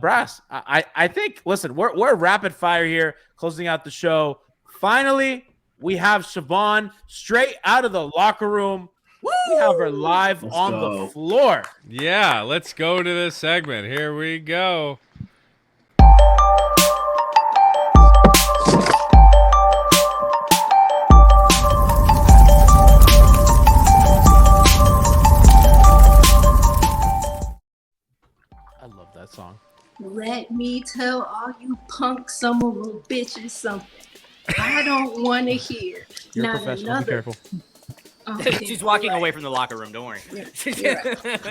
Brass, I think, listen, we're rapid fire here, closing out the show. Finally, we have Siobhan straight out of the locker room. Woo! We have her live on the floor. Yeah, let's go to this segment. Here we go. I love that song. Red. Let me tell all you punks, some little bitches something. I don't want to hear. You're Not a professional. another. Be careful. Oh, She's walking away from the locker room. Don't worry.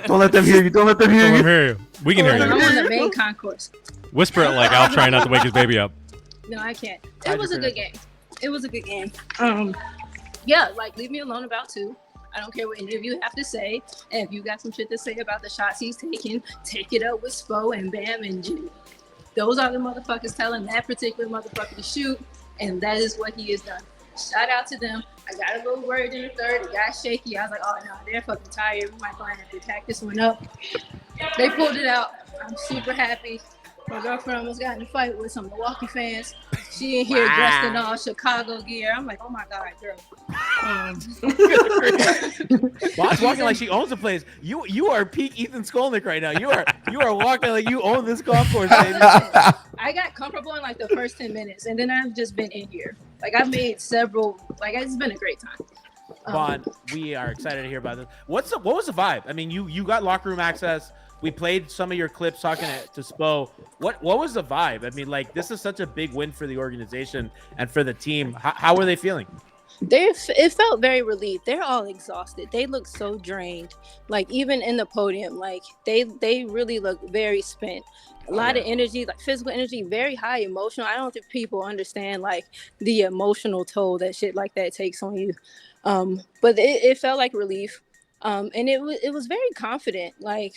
Don't let them hear you. Don't let them hear Don't you. hear you. We can hear I'm you. on the main concourse. Whisper it like Al trying not to wake his baby up. No, I can't. It was a good game. It was a good game. Yeah, like leave me alone about 2. I don't care what any of you have to say. And if you got some shit to say about the shots he's taking, take it up with Spo and Bam and Jimmy. Those are the motherfuckers telling that particular motherfucker to shoot, and that is what he has done. Shout out to them. I got a little worried in the third. It got shaky. I was like, oh no, they're fucking tired. We might find have to pack this one up. They pulled it out. I'm super happy. My girlfriend almost got in a fight with some Milwaukee fans. She in here dressed in all Chicago gear. I'm like, oh my God, girl. Bob's walking like she owns the place. You are peak Ethan Skolnick right now. You are walking like you own this golf course, baby. I got comfortable in like the first 10 minutes, and then I've just been in here. Like I've made several. Like it's been a great time. Vaughn, we are excited to hear about this. What was the vibe? I mean, you got locker room access. We played some of your clips talking to Spo. What was the vibe? I mean, like this is such a big win for the organization and for the team. How were they feeling? It felt very relieved. They're all exhausted. They look so drained. Like even in the podium, like they really look very spent. A lot of energy, like physical energy, very high emotional. I don't think people understand like the emotional toll that shit like that takes on you. But it felt like relief. And it was very confident. Like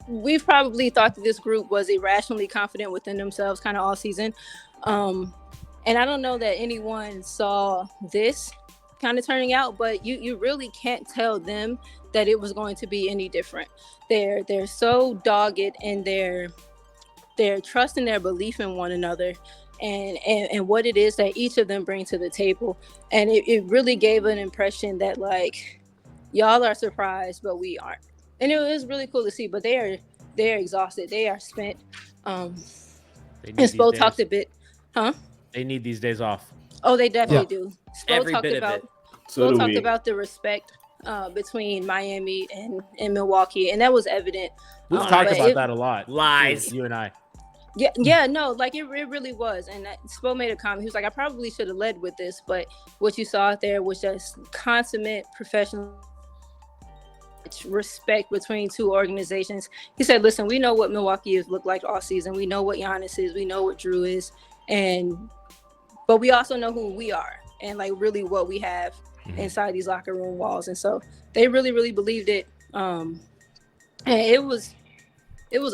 we've probably thought that this group was irrationally confident within themselves kind of all season. And I don't know that anyone saw this kind of turning out, but you really can't tell them that it was going to be any different. They're so dogged in their trust and their belief in one another and what it is that each of them bring to the table. And it really gave an impression that like y'all are surprised, but we aren't. And it was really cool to see, but they're exhausted. They are spent. And Spo talked a bit, huh? They need these days off. Oh, they definitely do. Spo talked about the respect between Miami and Milwaukee, and that was evident. We've talked about that a lot. Lies. You and I. Yeah, no, like it really was. And Spo made a comment. He was like, I probably should have led with this, but what you saw out there was just consummate professional respect between two organizations. He said, listen, we know what Milwaukee has looked like all season. We know what Giannis is. We know what Drew is. But we also know who we are and like really what we have inside these locker room walls. And so they really, really believed it. And it was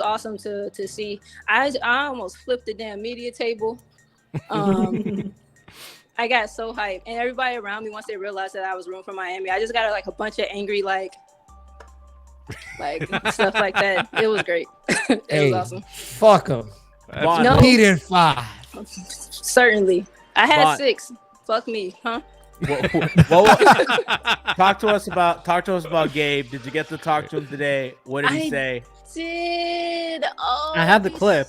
awesome to see. I almost flipped the damn media table. I got so hyped. And everybody around me, once they realized that I was rooting for Miami, I just got like a bunch of angry, like stuff like that. It was great. It was awesome. Fuck them. No. He didn't 5. Certainly. I had 6. Fuck me, huh? Talk to us about Gabe. Did you get to talk to him today? What did he say? Did. Oh, I have the clip.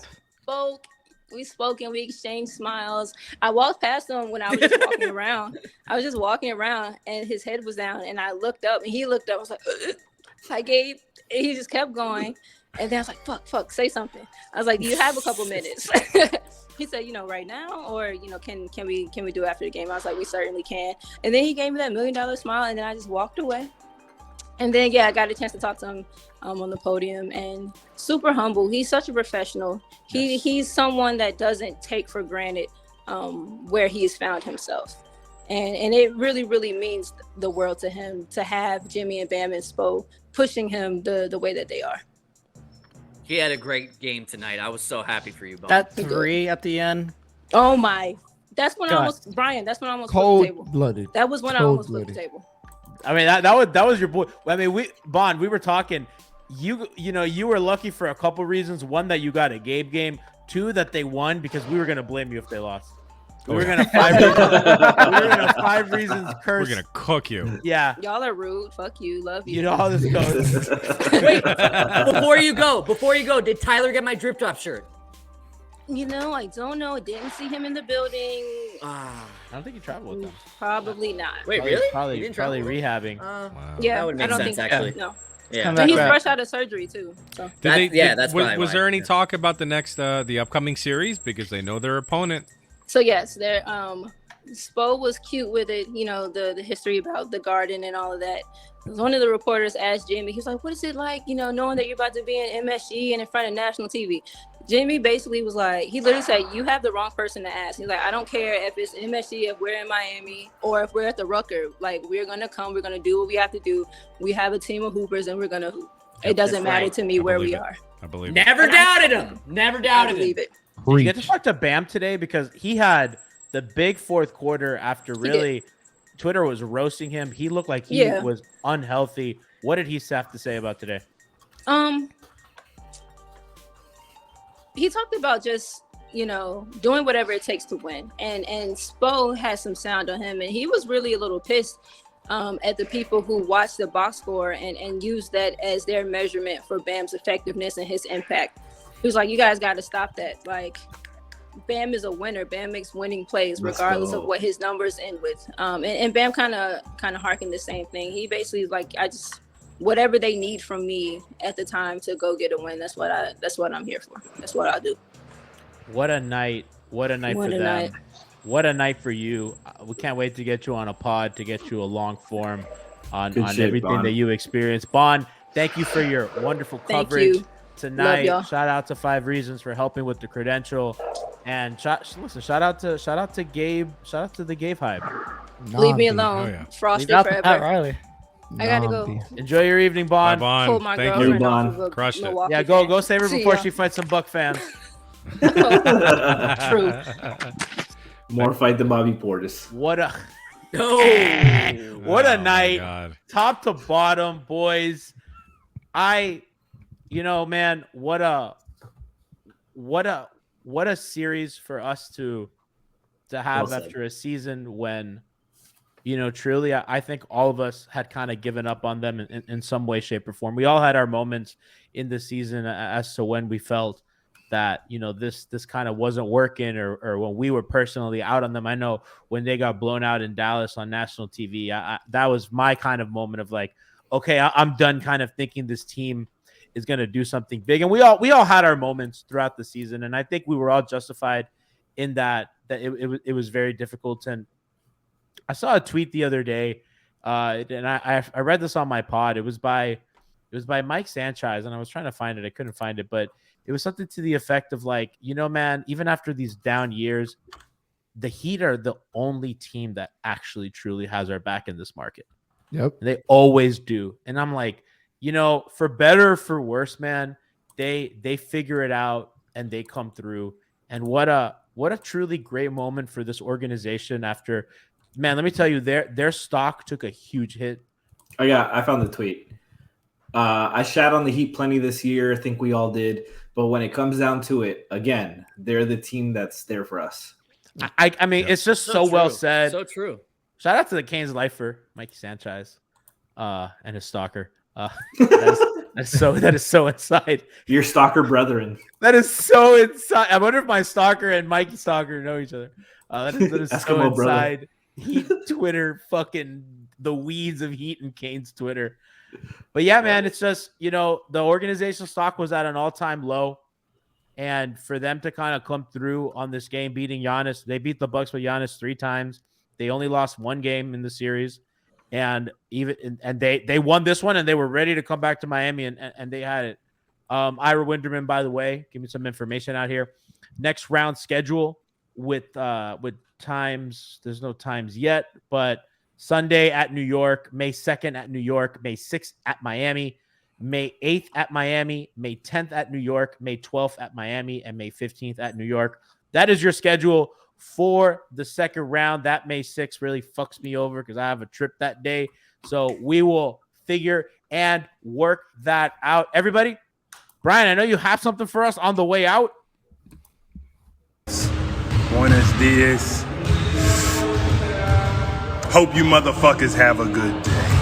We spoke and we exchanged smiles. I walked past him when I was just walking around. I was just walking around and his head was down and I looked up and he looked up. I was like, hi, Gabe. And he just kept going. And then I was like, fuck, say something. I was like, do you have a couple minutes? He said, right now, or, can we do it after the game? I was like, we certainly can. And then he gave me that $1 million smile and then I just walked away. And then, I got a chance to talk to him on the podium and super humble. He's such a professional. He's someone that doesn't take for granted where he has found himself. And it really, really means the world to him to have Jimmy and Bam and Spo pushing him the way that they are. He had a great game tonight. I was so happy for you, Bob. That 3 at the end. Oh my! That's when I almost flipped the table. Cold-blooded. That was when I almost flipped the table. I mean, that was your boy. I mean, we were talking. You were lucky for a couple reasons. One, that you got a Gabe game. 2, that they won because we were gonna blame you if they lost. We were gonna 5 reasons curse. We're gonna cook you. Yeah. Y'all are rude. Fuck you. Love you. You know how this goes. Wait, before you go, did Tyler get my drip drop shirt? I don't know. Didn't see him in the building. I don't think he traveled with them. Probably not. Wait, really? Probably rehabbing. Yeah, that would make sense, actually. No. Yeah, And he's fresh out of surgery too. So Was there any talk about the upcoming series because they know their opponent? So yes, there. Spo was cute with it. You know the history about the Garden and all of that. One of the reporters asked Jimmy. He was like, "What is it like? You know, knowing that you're about to be in MSG and in front of national TV." Jimmy basically was like, he literally said, "You have the wrong person to ask." He's like, "I don't care if it's MSG, if we're in Miami, or if we're at the Rucker. Like, we're gonna come. We're gonna do what we have to do. We have a team of hoopers, and we're gonna hoop. It doesn't matter to me where we are." I believe. Never doubted him. Never doubted him. it. Did you get to talk to Bam today? Because he had the big fourth quarter after really Twitter was roasting him. He looked like he was unhealthy. What did he have to say about today? He talked about just, you know, doing whatever it takes to win. And Spo has some sound on him. And he was really a little pissed at the people who watched the box score and used that as their measurement for Bam's effectiveness and his impact. He was like, "You guys got to stop that. Like, Bam is a winner. Bam makes winning plays regardless of what his numbers end with." And Bam kind of harkened the same thing. He basically is like, whatever they need from me at the time to go get a win. That's what I'm here for. That's what I'll do. What a night. What a night for them. What a night for you. We can't wait to get you on a pod, to get you a long form on everything Bond. That you experienced. Bond, thank you for your wonderful coverage tonight. Shout out to 5 Reasons for helping with the credential. And shout out to Gabe. Shout out to the Gabe hype. Leave me alone. Frosty forever. Riley. I gotta go. Enjoy your evening, Bond. Bye, Bond. Pull my Thank girlfriend you, off Bond. of a Crushed it. Milwaukee Yeah, go save her See before ya. she fights some Buck fans. True. More fight than Bobby Portis. What a Oh night. God. Top to bottom, boys. Man, what a series for us to have after a season when, truly, I think all of us had kind of given up on them in some way, shape, or form. We all had our moments in the season as to when we felt that, this kind of wasn't working or when we were personally out on them. I know when they got blown out in Dallas on national TV, that was my kind of moment of like, okay, I'm done kind of thinking this team is going to do something big. And we all had our moments throughout the season. And I think we were all justified in that it was very difficult. And I saw a tweet the other day, and I read this on my pod. It was by Mike Sanchez, and I was trying to find it. I couldn't find it, but it was something to the effect of like, man, even after these down years, the Heat are the only team that actually truly has our back in this market. Yep. They always do. And I'm like, for better or for worse, man, they figure it out and they come through. And what a truly great moment for this organization after, man, let me tell you, their stock took a huge hit. Oh yeah, I found the tweet. I shat on the Heat plenty this year. I think we all did. But when it comes down to it, again, they're the team that's there for us. I mean, it's just so well said. So true. Shout out to the Canes lifer, Mikey Sanchez, and his stalker. That is so inside. Your stalker brethren. That is so inside. I wonder if my stalker and Mikey stalker know each other. That is so inside. Heat Twitter, fucking the weeds of Heat and Canes Twitter. But yeah, man, it's just, the organizational stock was at an all-time low. And for them to kind of come through on this game, beating Giannis, they beat the Bucks with Giannis 3 times. They only lost 1 game in the series. And they won this one, and they were ready to come back to Miami, and they had it. Ira Winderman, by the way, give me some information out here. Next round schedule with times. There's no times yet, but Sunday at New York, May 2nd at New York, May 6th at Miami, May 8th at Miami, May 10th at New York, May 12th at Miami, and May 15th at New York. That is your schedule for the second round. That May 6th really fucks me over because I have a trip that day. So we will figure and work that out. Everybody, Brian, I know you have something for us on the way out. Buenos dias. Hope you motherfuckers have a good day.